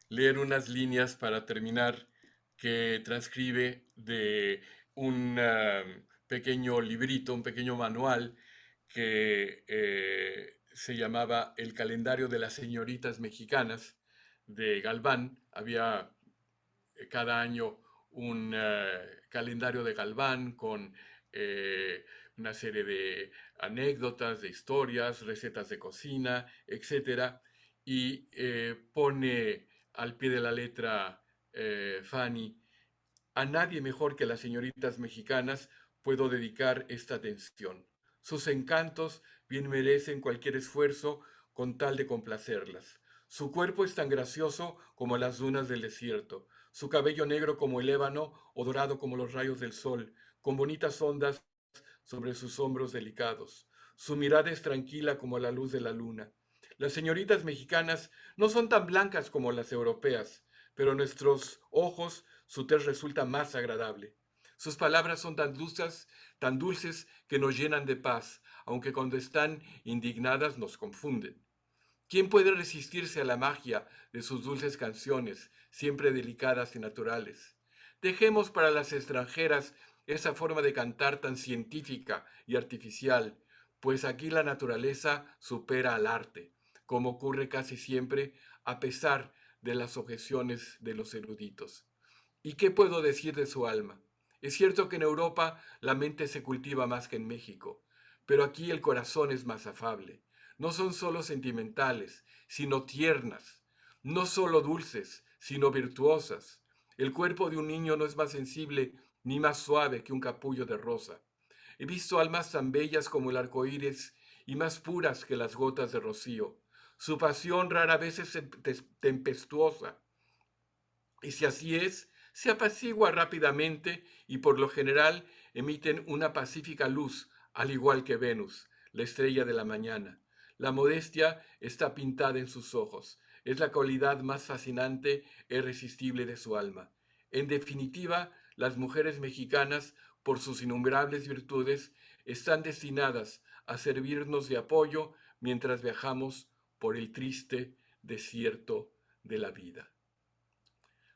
leer unas líneas para terminar que transcribe de un pequeño librito, un pequeño manual que se llamaba El calendario de las señoritas mexicanas de Galván. Había cada año un calendario de Galván con una serie de anécdotas, de historias, recetas de cocina, etcétera, y pone al pie de la letra Fanny: a nadie mejor que las señoritas mexicanas puedo dedicar esta atención. Sus encantos bien merecen cualquier esfuerzo con tal de complacerlas. Su cuerpo es tan gracioso como las dunas del desierto, su cabello negro como el ébano o dorado como los rayos del sol, con bonitas ondas sobre sus hombros delicados. Su mirada es tranquila como la luz de la luna. Las señoritas mexicanas no son tan blancas como las europeas, pero a nuestros ojos su tez resulta más agradable. Sus palabras son tan dulces que nos llenan de paz, aunque cuando están indignadas nos confunden. ¿Quién puede resistirse a la magia de sus dulces canciones, siempre delicadas y naturales? Dejemos para las extranjeras esa forma de cantar tan científica y artificial, pues aquí la naturaleza supera al arte, como ocurre casi siempre a pesar de las objeciones de los eruditos. ¿Y qué puedo decir de su alma? Es cierto que en Europa la mente se cultiva más que en México, pero aquí el corazón es más afable. No son solo sentimentales, sino tiernas. No solo dulces, sino virtuosas. El cuerpo de un niño no es más sensible ni más suave que un capullo de rosa. He visto almas tan bellas como el arco iris y más puras que las gotas de rocío. Su pasión rara vez es tempestuosa, y si así es, se apacigua rápidamente y por lo general emiten una pacífica luz, al igual que Venus, la estrella de la mañana. La modestia está pintada en sus ojos. Es la cualidad más fascinante e irresistible de su alma. En definitiva, las mujeres mexicanas, por sus innumerables virtudes, están destinadas a servirnos de apoyo mientras viajamos por el triste desierto de la vida.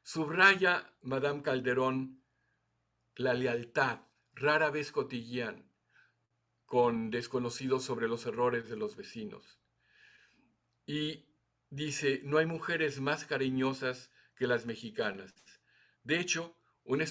Subraya Madame Calderón la lealtad, rara vez cotidiana, con desconocidos sobre los errores de los vecinos. Y dice, no hay mujeres más cariñosas que las mexicanas. De hecho, un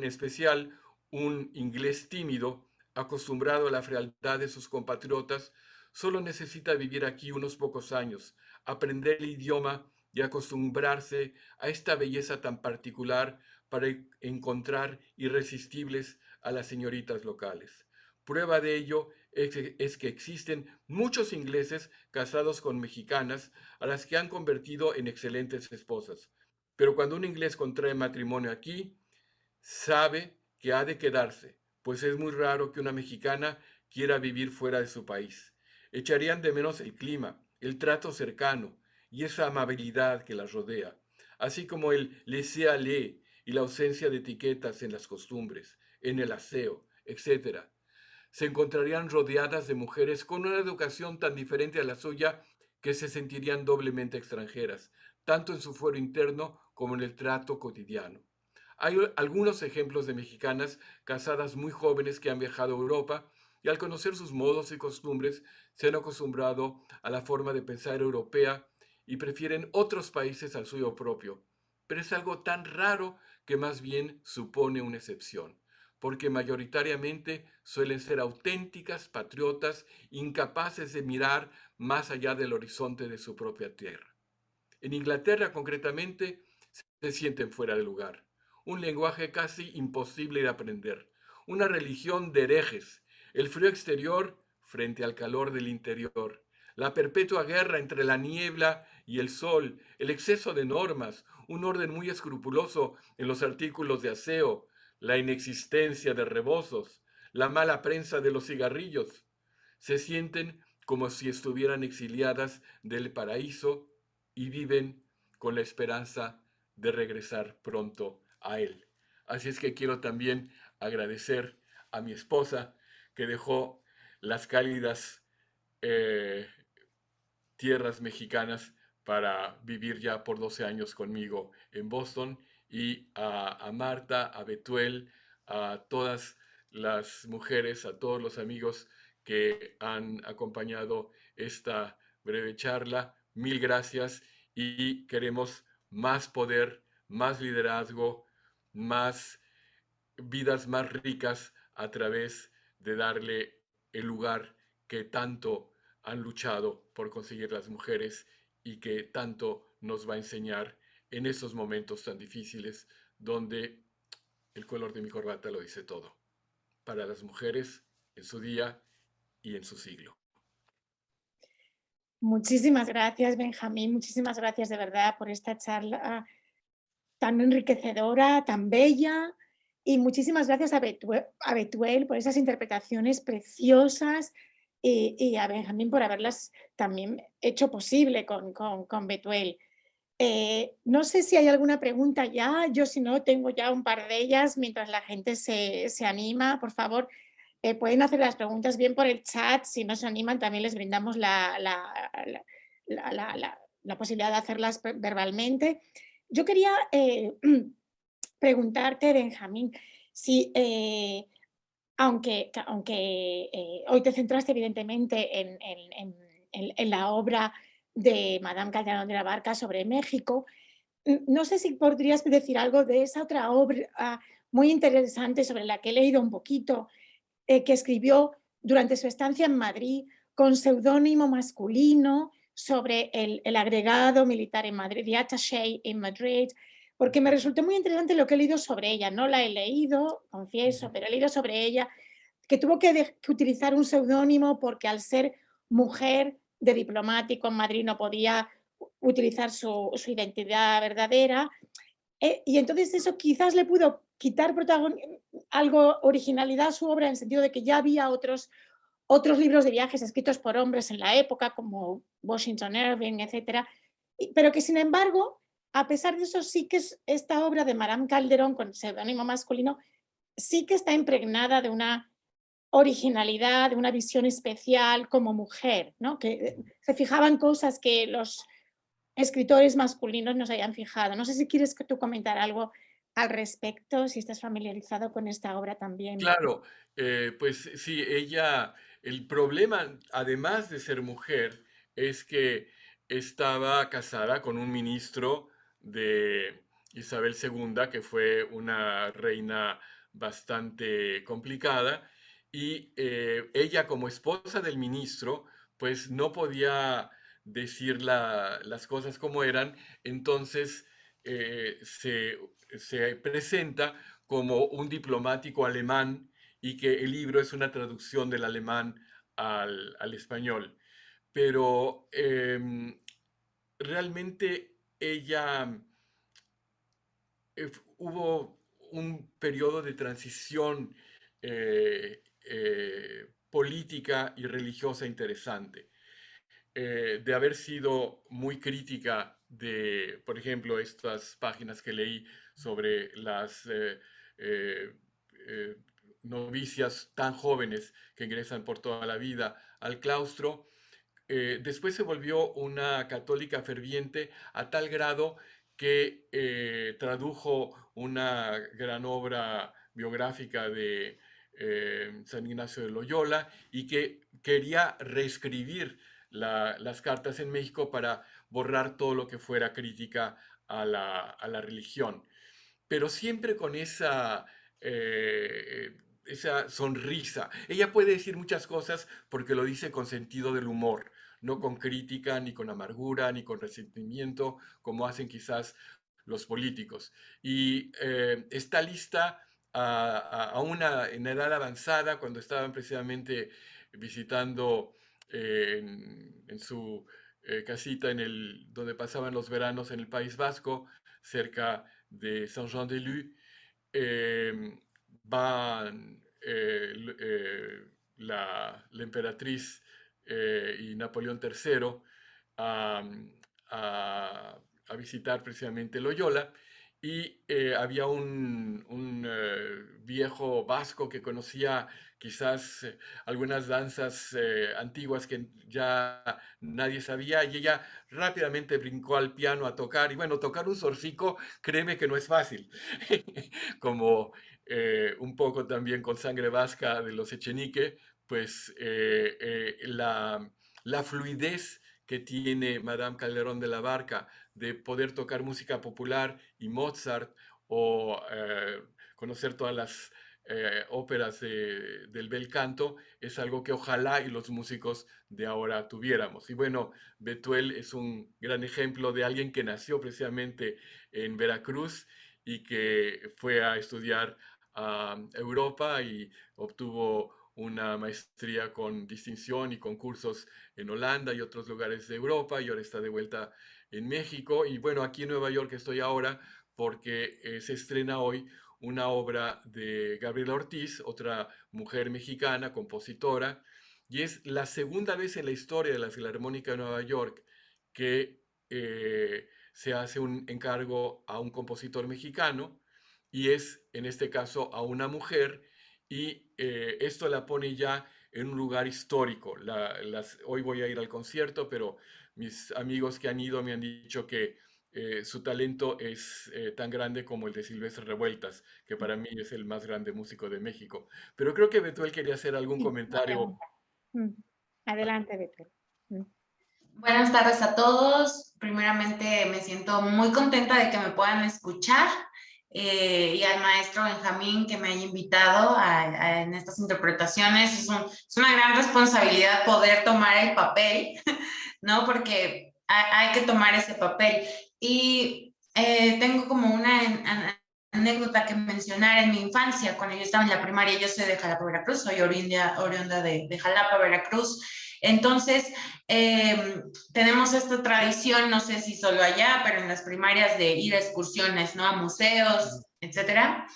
especial, un inglés tímido, acostumbrado a la frialdad de sus compatriotas, solo necesita vivir aquí unos pocos años, aprender el idioma y acostumbrarse a esta belleza tan particular para encontrar irresistibles a las señoritas locales. Prueba de ello es que existen muchos ingleses casados con mexicanas a las que han convertido en excelentes esposas. Pero cuando un inglés contrae matrimonio aquí, sabe que ha de quedarse, pues es muy raro que una mexicana quiera vivir fuera de su país. Echarían de menos el clima, el trato cercano y esa amabilidad que las rodea, así como el laissez-aller y la ausencia de etiquetas en las costumbres, en el aseo, etc. Se encontrarían rodeadas de mujeres con una educación tan diferente a la suya que se sentirían doblemente extranjeras, tanto en su fuero interno como en el trato cotidiano. Hay algunos ejemplos de mexicanas casadas muy jóvenes que han viajado a Europa y al conocer sus modos y costumbres se han acostumbrado a la forma de pensar europea y prefieren otros países al suyo propio. Pero es algo tan raro que más bien supone una excepción, porque mayoritariamente suelen ser auténticas patriotas, incapaces de mirar más allá del horizonte de su propia tierra. En Inglaterra, concretamente, se sienten fuera de lugar. Un lenguaje casi imposible de aprender. Una religión de herejes. El frío exterior frente al calor del interior. La perpetua guerra entre la niebla y el sol. El exceso de normas. Un orden muy escrupuloso en los artículos de aseo. La inexistencia de rebozos. La mala prensa de los cigarrillos. Se sienten como si estuvieran exiliadas del paraíso y viven con la esperanza de regresar pronto a él. Así es que quiero también agradecer a mi esposa que dejó las cálidas eh, tierras mexicanas para vivir ya por 12 años conmigo en Boston, y a Marta, a Betuel, a todas las mujeres, a todos los amigos que han acompañado esta breve charla. Mil gracias, y queremos más poder, más liderazgo, más vidas más ricas a través de darle el lugar que tanto han luchado por conseguir las mujeres y que tanto nos va a enseñar en esos momentos tan difíciles donde el color de mi corbata lo dice todo. Para las mujeres en su día y en su siglo. Muchísimas gracias, Benjamín. Muchísimas gracias de verdad por esta charla tan enriquecedora, tan bella. Y muchísimas gracias a Betuel por esas interpretaciones preciosas y a Benjamín por haberlas también hecho posible con Betuel. No sé si hay alguna pregunta ya, yo si no tengo ya un par de ellas mientras la gente se anima, por favor, pueden hacer las preguntas bien por el chat, si no se animan también les brindamos la posibilidad de hacerlas verbalmente. Yo quería preguntarte, Benjamín, si aunque hoy te centraste evidentemente en la obra de Madame Calderón de la Barca sobre México, no sé si podrías decir algo de esa otra obra muy interesante sobre la que he leído un poquito, que escribió durante su estancia en Madrid con seudónimo masculino sobre el agregado militar en Madrid, the attaché en Madrid, porque me resultó muy interesante lo que he leído sobre ella. No la he leído, confieso, pero he leído sobre ella, que tuvo que utilizar un seudónimo porque al ser mujer de diplomático en Madrid no podía utilizar su identidad verdadera. Y entonces eso quizás le pudo quitar algo originalidad a su obra en el sentido de que ya había otros libros de viajes escritos por hombres en la época, como Washington Irving, etcétera, pero que sin embargo, a pesar de eso, sí que es esta obra de Madame Calderón con seudónimo masculino, sí que está impregnada de una originalidad, de una visión especial como mujer, ¿no? Que se fijaban cosas que los escritores masculinos nos hayan fijado. No sé si quieres que tú comentar algo al respecto, si estás familiarizado con esta obra también. Claro, pues sí, ella, el problema, además de ser mujer, es que estaba casada con un ministro de Isabel II, que fue una reina bastante complicada, y ella como esposa del ministro, pues no podía decir las cosas como eran, entonces se presenta como un diplomático alemán y que el libro es una traducción del alemán al español. Pero realmente ella, hubo un periodo de transición política y religiosa interesante. De haber sido muy crítica de, por ejemplo, estas páginas que leí sobre las eh, eh, novicias tan jóvenes que ingresan por toda la vida al claustro. Después se volvió una católica ferviente a tal grado que tradujo una gran obra biográfica de San Ignacio de Loyola y que quería reescribir las cartas en México para borrar todo lo que fuera crítica a la religión, pero siempre con esa sonrisa. Ella puede decir muchas cosas porque lo dice con sentido del humor, no con crítica, ni con amargura, ni con resentimiento, como hacen quizás los políticos. Y está lista a una en edad avanzada, cuando estaban precisamente visitando en su casita donde pasaban los veranos en el País Vasco, cerca de Saint-Jean-de-Luz, eh, van la emperatriz y Napoleón III a, a- a visitar precisamente Loyola y había un viejo vasco que conocía quizás algunas danzas antiguas que ya nadie sabía y ella rápidamente brincó al piano a tocar y bueno, tocar un zorcico, créeme que no es fácil, como un poco también con sangre vasca de los Echenique, pues la fluidez que tiene Madame Calderón de la Barca de poder tocar música popular y Mozart o conocer todas las óperas del bel canto, es algo que ojalá y los músicos de ahora tuviéramos. Y bueno, Betuel es un gran ejemplo de alguien que nació precisamente en Veracruz y que fue a estudiar a Europa y obtuvo una maestría con distinción y concursos en Holanda y otros lugares de Europa, y ahora está de vuelta en México. Y bueno, aquí en Nueva York estoy ahora porque se estrena hoy una obra de Gabriela Ortiz, otra mujer mexicana, compositora, y es la segunda vez en la historia de la Filarmónica de Nueva York que se hace un encargo a un compositor mexicano, y es en este caso a una mujer, y esto la pone ya en un lugar histórico. Hoy voy a ir al concierto, pero mis amigos que han ido me han dicho que su talento es tan grande como el de Silvestre Revueltas, que para mí es el más grande músico de México. Pero creo que Betuel quería hacer algún Sí, una comentario. pregunta. Adelante, Betul. Buenas tardes a todos. Primeramente me siento muy contenta de que me puedan escuchar y al maestro Benjamín que me haya invitado en estas interpretaciones. Es una gran responsabilidad poder tomar el papel, ¿no? Porque hay que tomar ese papel. Y tengo como una anécdota que mencionar en mi infancia, cuando yo estaba en la primaria. Yo soy de Jalapa, Veracruz, soy oriunda de Jalapa, Veracruz. Entonces, tenemos esta tradición, no sé si solo allá, pero en las primarias, de ir a excursiones, ¿no? A museos, etcétera.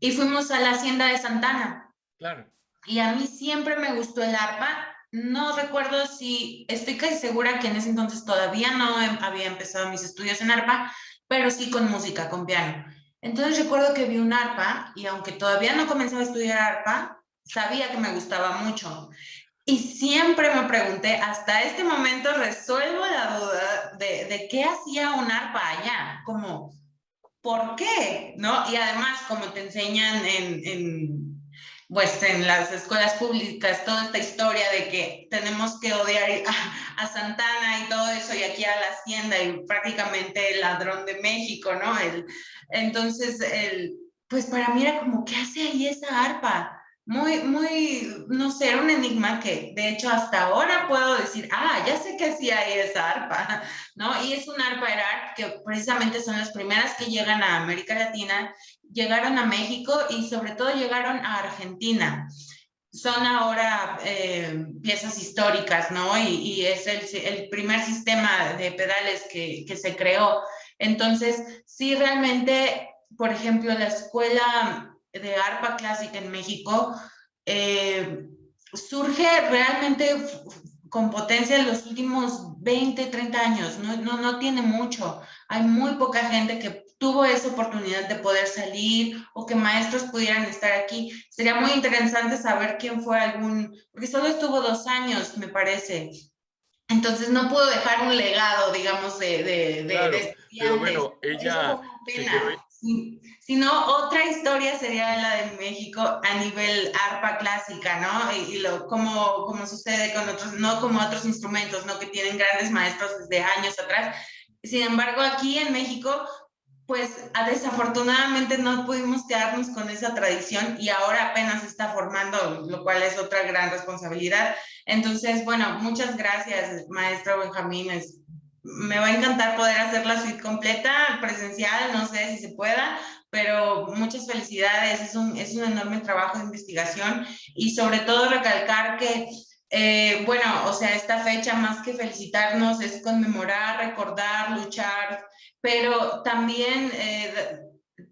Y fuimos a la Hacienda de Santana. Claro. Y a mí siempre me gustó el arpa. No recuerdo si, estoy casi segura que en ese entonces todavía no había empezado mis estudios en arpa, pero sí con música, con piano. Entonces recuerdo que vi un arpa y aunque todavía no comenzaba a estudiar arpa, sabía que me gustaba mucho. Y siempre me pregunté, hasta este momento resuelvo la duda de qué hacía un arpa allá, como, ¿por qué? ¿No? Y además, como te enseñan pues en las escuelas públicas, toda esta historia de que tenemos que odiar a Santana y todo eso, y aquí a la Hacienda, y prácticamente el ladrón de México, ¿no? Entonces, pues para mí era como, ¿qué hace ahí esa arpa? No sé, era un enigma que de hecho hasta ahora puedo decir, ya sé qué hacía ahí esa arpa, ¿no? Y es un arpa Erard que precisamente son las primeras que llegan a América Latina, llegaron a México y sobre todo llegaron a Argentina. Son ahora piezas históricas, ¿no? Y es el primer sistema de pedales que se creó. Entonces, sí, realmente, por ejemplo, la escuela de arpa clásica en México surge realmente con potencia en los últimos 20, 30 años, no tiene mucho. Hay muy poca gente que tuvo esa oportunidad de poder salir o que maestros pudieran estar aquí. Sería muy interesante saber quién fue porque solo estuvo 2 años, me parece. Entonces no pudo dejar un legado, digamos, Claro, de pero estudiantes. bueno, Eso fue ella una se quedó. pena. Si no, otra historia sería la de México a nivel arpa clásica, ¿no? Como sucede con otros, no como otros instrumentos, ¿no? Que tienen grandes maestros desde años atrás. Sin embargo, aquí en México, pues desafortunadamente no pudimos quedarnos con esa tradición y ahora apenas se está formando, lo cual es otra gran responsabilidad. Entonces, bueno, muchas gracias, maestro Benjamín. Me va a encantar poder hacer la suite completa, presencial, no sé si se pueda, pero muchas felicidades. Es un enorme trabajo de investigación y sobre todo recalcar que bueno, o sea, esta fecha más que felicitarnos es conmemorar, recordar, luchar, pero también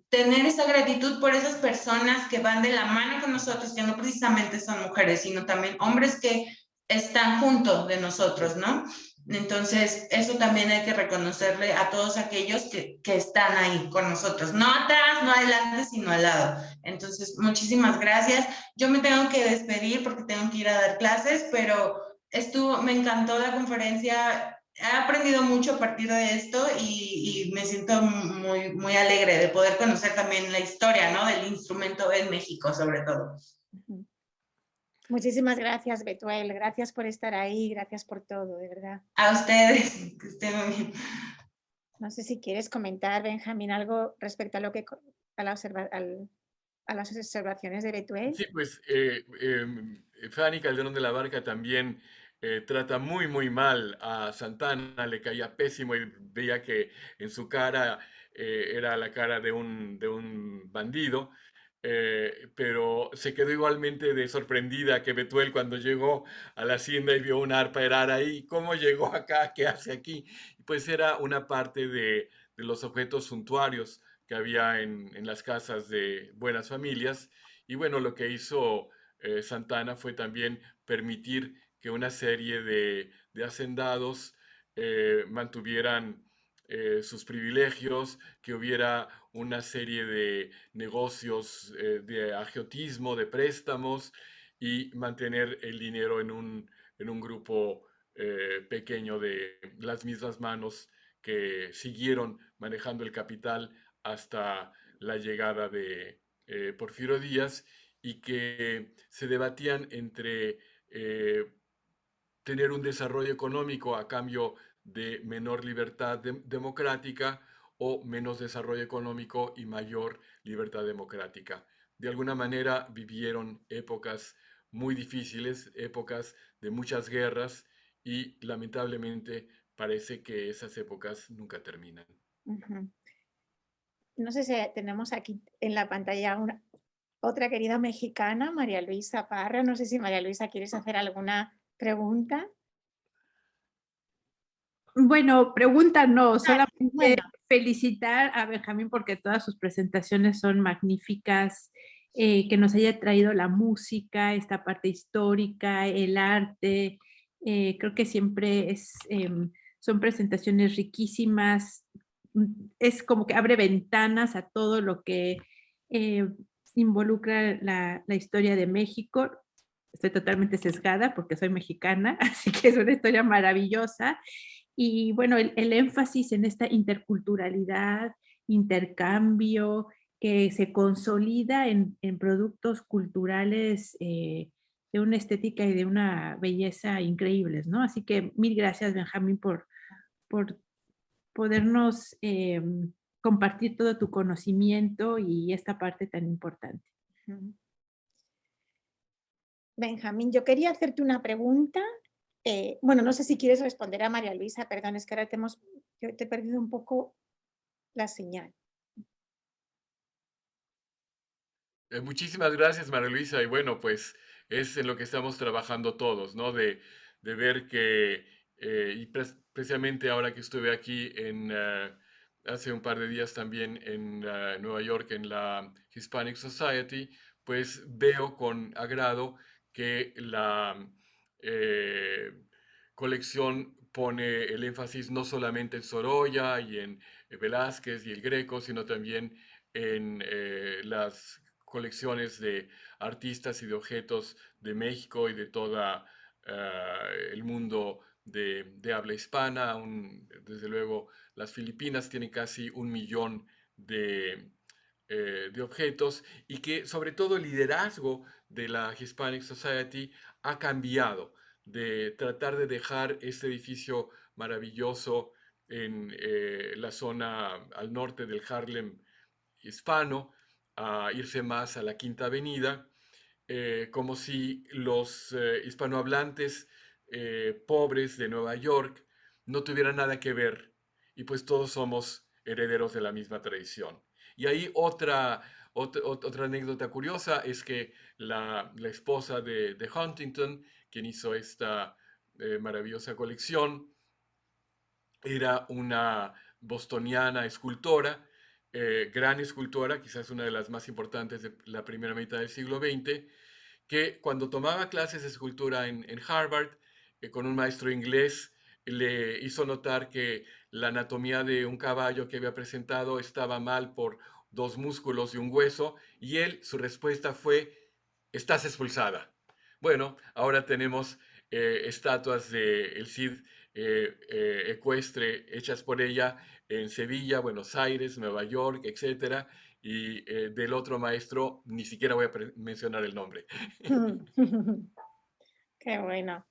tener esa gratitud por esas personas que van de la mano con nosotros, que no precisamente son mujeres, sino también hombres que están junto de nosotros, ¿no? Entonces, eso también hay que reconocerle a todos aquellos que están ahí con nosotros, no atrás, no adelante, sino al lado. Entonces, muchísimas gracias. Yo me tengo que despedir porque tengo que ir a dar clases, pero me encantó la conferencia. He aprendido mucho a partir de esto y me siento muy, muy alegre de poder conocer también la historia, ¿no? Del instrumento en México, sobre todo. Muchísimas gracias, Betuel. Gracias por estar ahí, gracias por todo, de verdad. A ustedes, que estén muy bien. No sé si quieres comentar, Benjamín, algo respecto a lo que al a las observaciones de Betuel? Sí, pues Fanny Calderón de la Barca también trata muy, muy mal a Santana, le caía pésimo y veía que en su cara era la cara de un bandido, pero se quedó igualmente de sorprendida que Betuel cuando llegó a la hacienda y vio una arpa erara ahí, ¿cómo llegó acá? ¿Qué hace aquí? Pues era una parte de los objetos suntuarios que había en las casas de buenas familias y bueno, lo que hizo Santana fue también permitir que una serie de hacendados mantuvieran sus privilegios, que hubiera una serie de negocios de agiotismo, de préstamos y mantener el dinero en un grupo pequeño de las mismas manos que siguieron manejando el capital hasta la llegada de Porfirio Díaz y que se debatían entre tener un desarrollo económico a cambio de menor libertad democrática o menos desarrollo económico y mayor libertad democrática. De alguna manera vivieron épocas muy difíciles, épocas de muchas guerras y lamentablemente parece que esas épocas nunca terminan. Ujú. No sé si tenemos aquí en la pantalla otra querida mexicana, María Luisa Parra. No sé si María Luisa quieres hacer alguna pregunta. Bueno, pregunta no, solamente Bueno, felicitar a Benjamín porque todas sus presentaciones son magníficas, que nos haya traído la música, esta parte histórica, el arte, creo que siempre son presentaciones riquísimas, es como que abre ventanas a todo lo que eh, involucra la historia de México. Estoy totalmente sesgada porque soy mexicana, así que es una historia maravillosa. Y bueno, el énfasis en esta interculturalidad, intercambio, que se consolida en productos culturales de una estética y de una belleza increíbles, ¿no? Así que mil gracias, Benjamín, por podernos compartir todo tu conocimiento y esta parte tan importante. Benjamín, yo quería hacerte una pregunta. Bueno, no sé si quieres responder a María Luisa, perdón, es que ahora yo te he perdido un poco la señal. Muchísimas gracias, María Luisa. Y bueno, pues es en lo que estamos trabajando todos, ¿no? De ver que, y precisamente ahora que estuve aquí hace un par de días también en Nueva York, en la Hispanic Society, pues veo con agrado que la eh, colección pone el énfasis no solamente en Sorolla y en Velázquez y el Greco, sino también en las colecciones de artistas y de objetos de México y de todo el mundo de habla hispana. Desde luego, las Filipinas tienen casi 1 millón de objetos y que sobre todo el liderazgo de la Hispanic Society ha cambiado de tratar de dejar este edificio maravilloso en la zona al norte del Harlem hispano, a irse más a la Quinta Avenida, como si los hispanohablantes pobres de Nueva York no tuvieran nada que ver y pues todos somos herederos de la misma tradición. Y ahí otra anécdota curiosa es que la esposa de Huntington, quien hizo esta maravillosa colección, era una bostoniana escultora, gran escultora, quizás una de las más importantes de la primera mitad del siglo XX, que cuando tomaba clases de escultura en Harvard, con un maestro inglés, le hizo notar que la anatomía de un caballo que había presentado estaba mal por 2 músculos y un hueso, y su respuesta fue, estás expulsada. Bueno, ahora tenemos estatuas del Cid ecuestre hechas por ella en Sevilla, Buenos Aires, Nueva York, etcétera, y del otro maestro ni siquiera voy a mencionar el nombre. Qué bueno.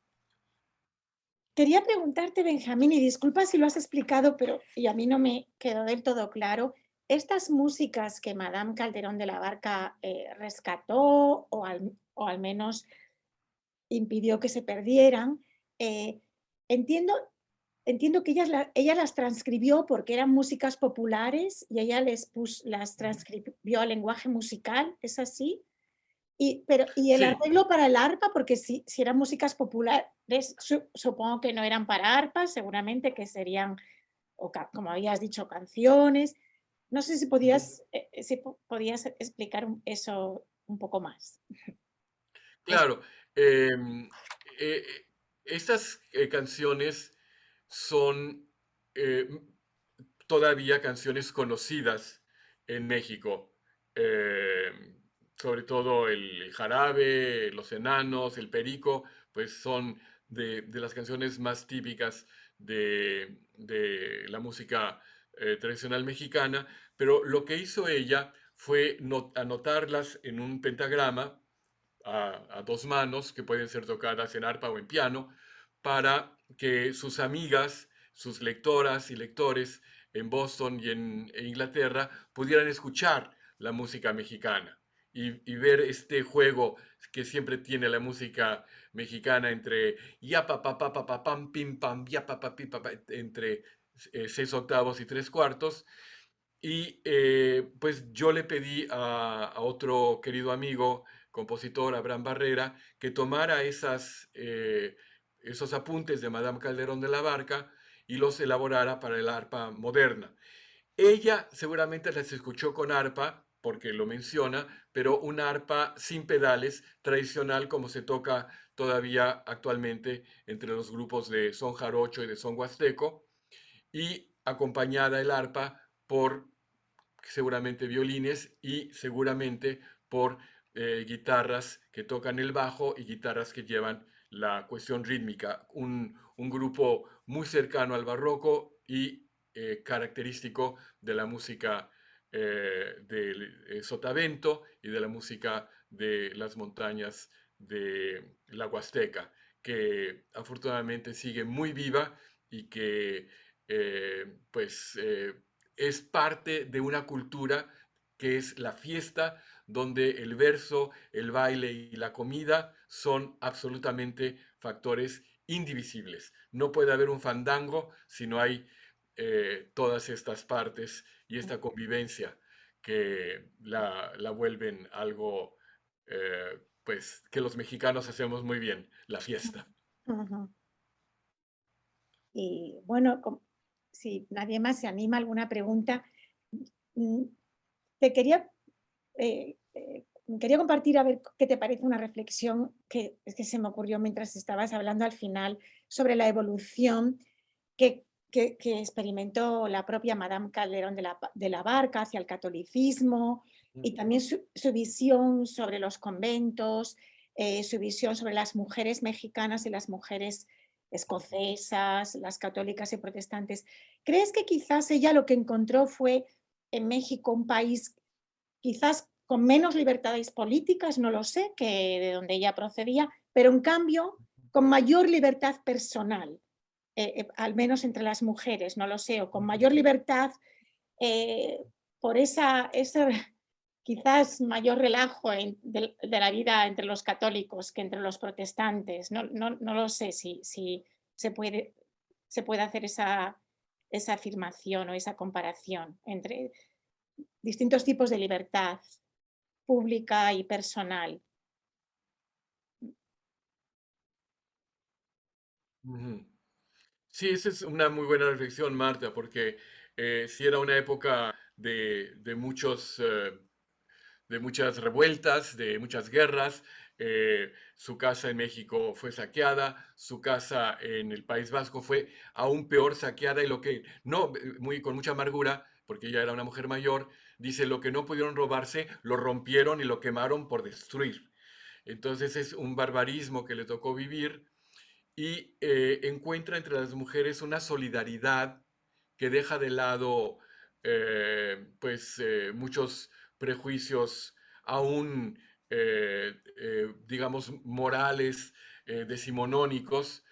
Quería preguntarte, Benjamín, y disculpa si lo has explicado, pero y a mí no me quedó del todo claro, estas músicas que Madame Calderón de la Barca rescató o al menos impidió que se perdieran, entiendo, entiendo que ella las transcribió porque eran músicas populares y ella las transcribió al lenguaje musical, ¿es así? Y el Sí, arreglo para el arpa, porque si eran músicas populares, supongo que no eran para arpa, seguramente que serían, como habías dicho, canciones. No sé si podías explicar eso un poco más. claro. em, eh, eh, Estas canciones son eh, todavía canciones conocidas en México. Sobre todo el jarabe, los enanos, el perico, pues son de las canciones más típicas de la música tradicional mexicana, pero lo que hizo ella fue anotarlas en un pentagrama a dos manos, que pueden ser tocadas en arpa o en piano, para que sus amigas, sus lectoras y lectores en Boston y en Inglaterra pudieran escuchar la música mexicana y ver este juego que siempre tiene la música mexicana entre ya pa pa pa pa pa pam pim pam ya pa pa pi pa, entre 6 octavos y 3 cuartos. Y pues yo le pedí a otro querido amigo, compositor, Abraham Barrera, que tomara esos apuntes de Madame Calderón de la Barca y los elaborara para el arpa moderna. Ella seguramente las escuchó con arpa, porque lo menciona, pero una arpa sin pedales, tradicional como se toca todavía actualmente entre los grupos de son jarocho y de son huasteco, y acompañada el arpa por seguramente violines y seguramente por guitarras que tocan el bajo y guitarras que llevan la cuestión rítmica. Un grupo muy cercano al barroco y característico de la música del sotavento y de la música de las montañas de la Huasteca, que afortunadamente sigue muy viva y que pues es parte de una cultura que es la fiesta, donde el verso, el baile y la comida son absolutamente factores indivisibles. No puede haber un fandango si no hay todas estas partes y esta convivencia que la vuelven algo, pues, que los mexicanos hacemos muy bien, la fiesta. Ujú. Y bueno, si nadie más se anima a alguna pregunta, mm, te eh, eh, quería compartir a ver qué te parece una reflexión que se me ocurrió mientras estabas hablando al final sobre la evolución que experimentó la propia Madame Calderón de la Barca hacia el catolicismo y también su visión sobre los conventos, su visión sobre las mujeres mexicanas y las mujeres escocesas, las católicas y protestantes. ¿Crees que quizás ella lo que encontró fue en México un país quizás con menos libertades políticas, no lo sé, que de donde ella procedía, pero en cambio con mayor libertad personal, al menos entre las mujeres, no lo sé, o con mayor libertad por ese quizás mayor relajo de la vida entre los católicos que entre los protestantes. No lo sé si se puede, se puede hacer esa afirmación o esa comparación entre distintos tipos de libertad pública y personal. Ujú. Sí, esa es una muy buena reflexión, Marta, porque sí era una época de muchas revueltas, de muchas guerras. Su casa en México fue saqueada, su casa en el País Vasco fue aún peor saqueada y lo que no, con mucha amargura, porque ella era una mujer mayor, dice, lo que no pudieron robarse, lo rompieron y lo quemaron por destruir. Entonces es un barbarismo que le tocó vivir y encuentra entre las mujeres una solidaridad que deja de lado pues muchos prejuicios aún digamos morales decimonónicos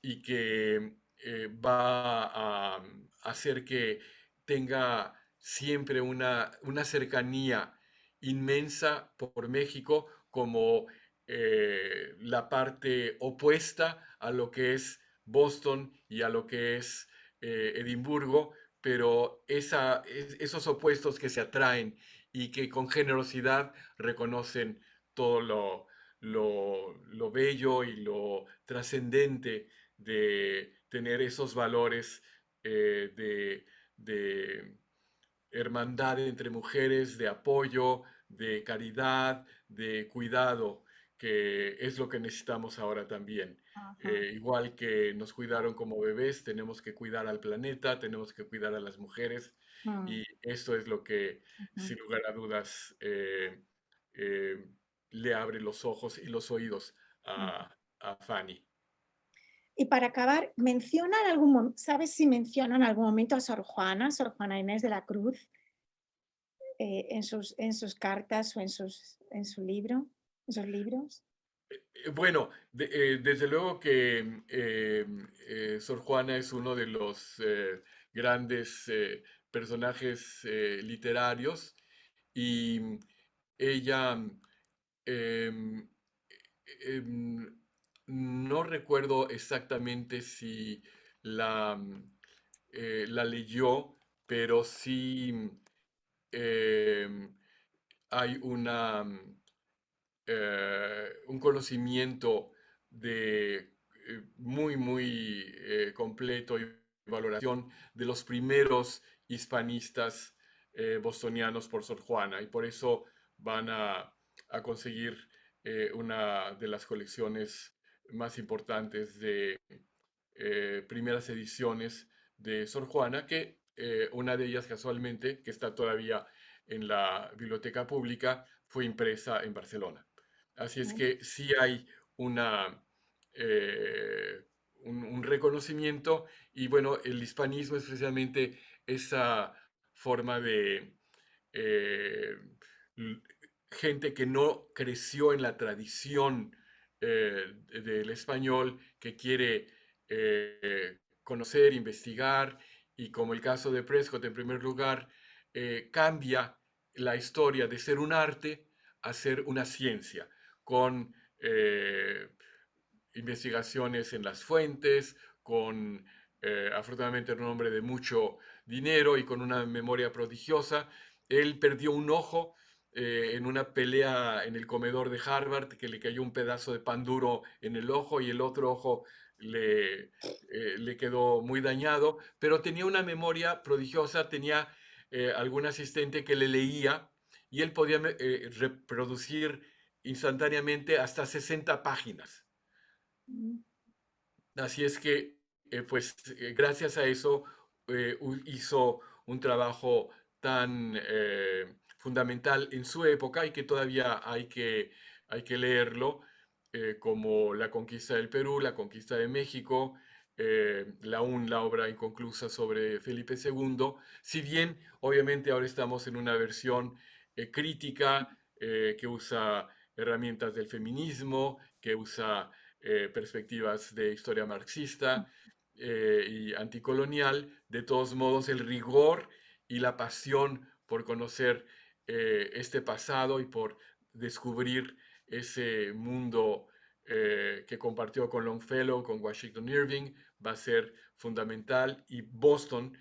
y que va a hacer que tenga siempre una cercanía inmensa por México como la parte opuesta a lo que es Boston y a lo que es Edimburgo, pero esos opuestos que se atraen y que con generosidad reconocen todo lo bello y lo trascendente de tener esos valores de hermandad entre mujeres, de apoyo, de caridad, de cuidado, que es lo que necesitamos ahora también. Ajá. Igual que nos cuidaron como bebés, tenemos que cuidar al planeta, tenemos que cuidar a las mujeres Mm, y esto es lo que, ujú, sin lugar a dudas, eh, le abre los ojos y los oídos ujú. a Fanny. Y para acabar, ¿sabes si mencionan en algún momento a Sor Juana Inés de la Cruz, en sus cartas o en su libro, en sus libros? Bueno, desde luego que Sor Juana es uno de los grandes personajes literarios y ella, em, em, no recuerdo exactamente si la, la leyó, pero sí em, hay un conocimiento muy completo y valoración de los primeros hispanistas bostonianos por Sor Juana y por eso van a conseguir una de las colecciones más importantes de primeras ediciones de Sor Juana, que una de ellas casualmente, que está todavía en la biblioteca pública, fue impresa en Barcelona. Así es Mm, que sí hay una, un reconocimiento y bueno, el hispanismo especialmente esa forma de eh, gente que no creció en la tradición del español, que quiere conocer, investigar, y como el caso de Prescott en primer lugar, cambia la historia de ser un arte a ser una ciencia, con investigaciones en las fuentes, con afortunadamente un hombre de mucho dinero y con una memoria prodigiosa. Él perdió un ojo en una pelea en el comedor de Harvard, que le cayó un pedazo de pan duro en el ojo y el otro ojo le quedó muy dañado, pero tenía una memoria prodigiosa, tenía algún asistente que le leía y él podía reproducir instantáneamente hasta 60 páginas. mm, Así es que, gracias a eso, hizo un trabajo tan fundamental en su época y que todavía hay que leerlo, como La conquista del Perú, La conquista de México, la obra inconclusa sobre Felipe II. Si bien, obviamente, ahora estamos en una versión crítica que usa herramientas del feminismo, que usa perspectivas de historia marxista y anticolonial, de todos modos el rigor y la pasión por conocer este pasado y por descubrir ese mundo que compartió con Longfellow, con Washington Irving, va a ser fundamental y Boston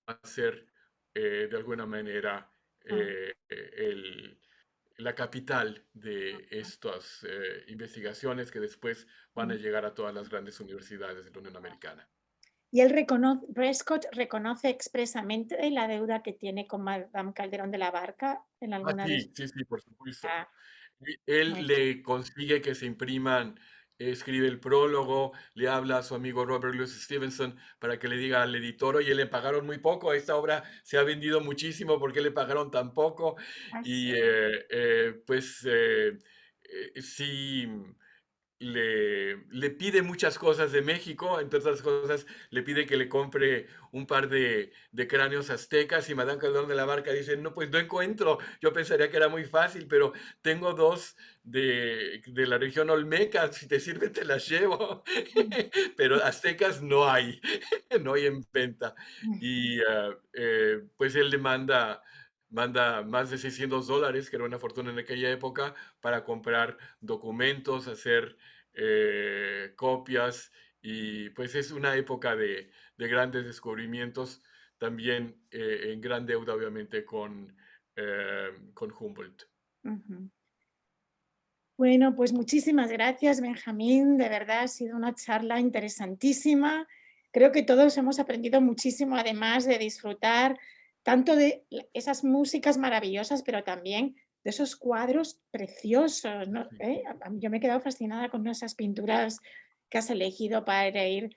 va a ser de alguna manera mm, la capital de estas investigaciones que después van a mm. llegar a todas las grandes universidades de la Unión Americana. Y Prescott reconoce expresamente la deuda que tiene con Madame Calderón de la Barca en Ah, alguna de sí, sus... sí, sí, por supuesto. Ah, Él muy le consigue que se impriman, escribe el prólogo, le habla a su amigo Robert Louis Stevenson para que le diga al editor, oye, le pagaron muy poco, esta obra se ha vendido muchísimo, ¿por qué le pagaron tan poco? así. Y sí, le pide muchas cosas de México, entre otras cosas, le pide que le compre un par de cráneos aztecas y Madame Calderón de la Barca dice, no, pues no encuentro, yo pensaría que era muy fácil, pero tengo dos de la región olmeca, si te sirve te las llevo, pero aztecas no hay, no hay en venta. Y pues él le manda más de $600, que era una fortuna en aquella época, para comprar documentos, hacer copias, y pues es una época de grandes descubrimientos, también en gran deuda obviamente con Humboldt. Ujú. Bueno, pues muchísimas gracias, Benjamín. De verdad ha sido una charla interesantísima. Creo que todos hemos aprendido muchísimo, además de disfrutar tanto de esas músicas maravillosas, pero también de esos cuadros preciosos, ¿no? Yo me he quedado fascinada con esas pinturas que has elegido para ir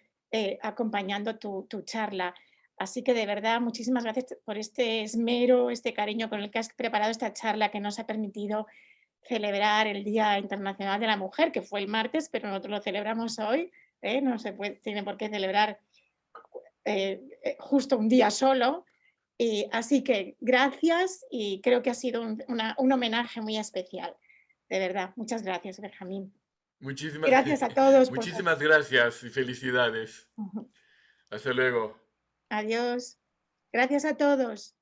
acompañando tu charla. Así que de verdad, muchísimas gracias por este esmero, este cariño con el que has preparado esta charla que nos ha permitido celebrar el Día Internacional de la Mujer, que fue el martes, pero nosotros lo celebramos hoy. No se tiene por qué celebrar justo un día solo. Así que gracias, y creo que ha sido un homenaje muy especial. De verdad, muchas gracias, Benjamín. Muchísimas, Gracias a todos por... muchísimas gracias y felicidades. Hasta luego. Adiós. Gracias a todos.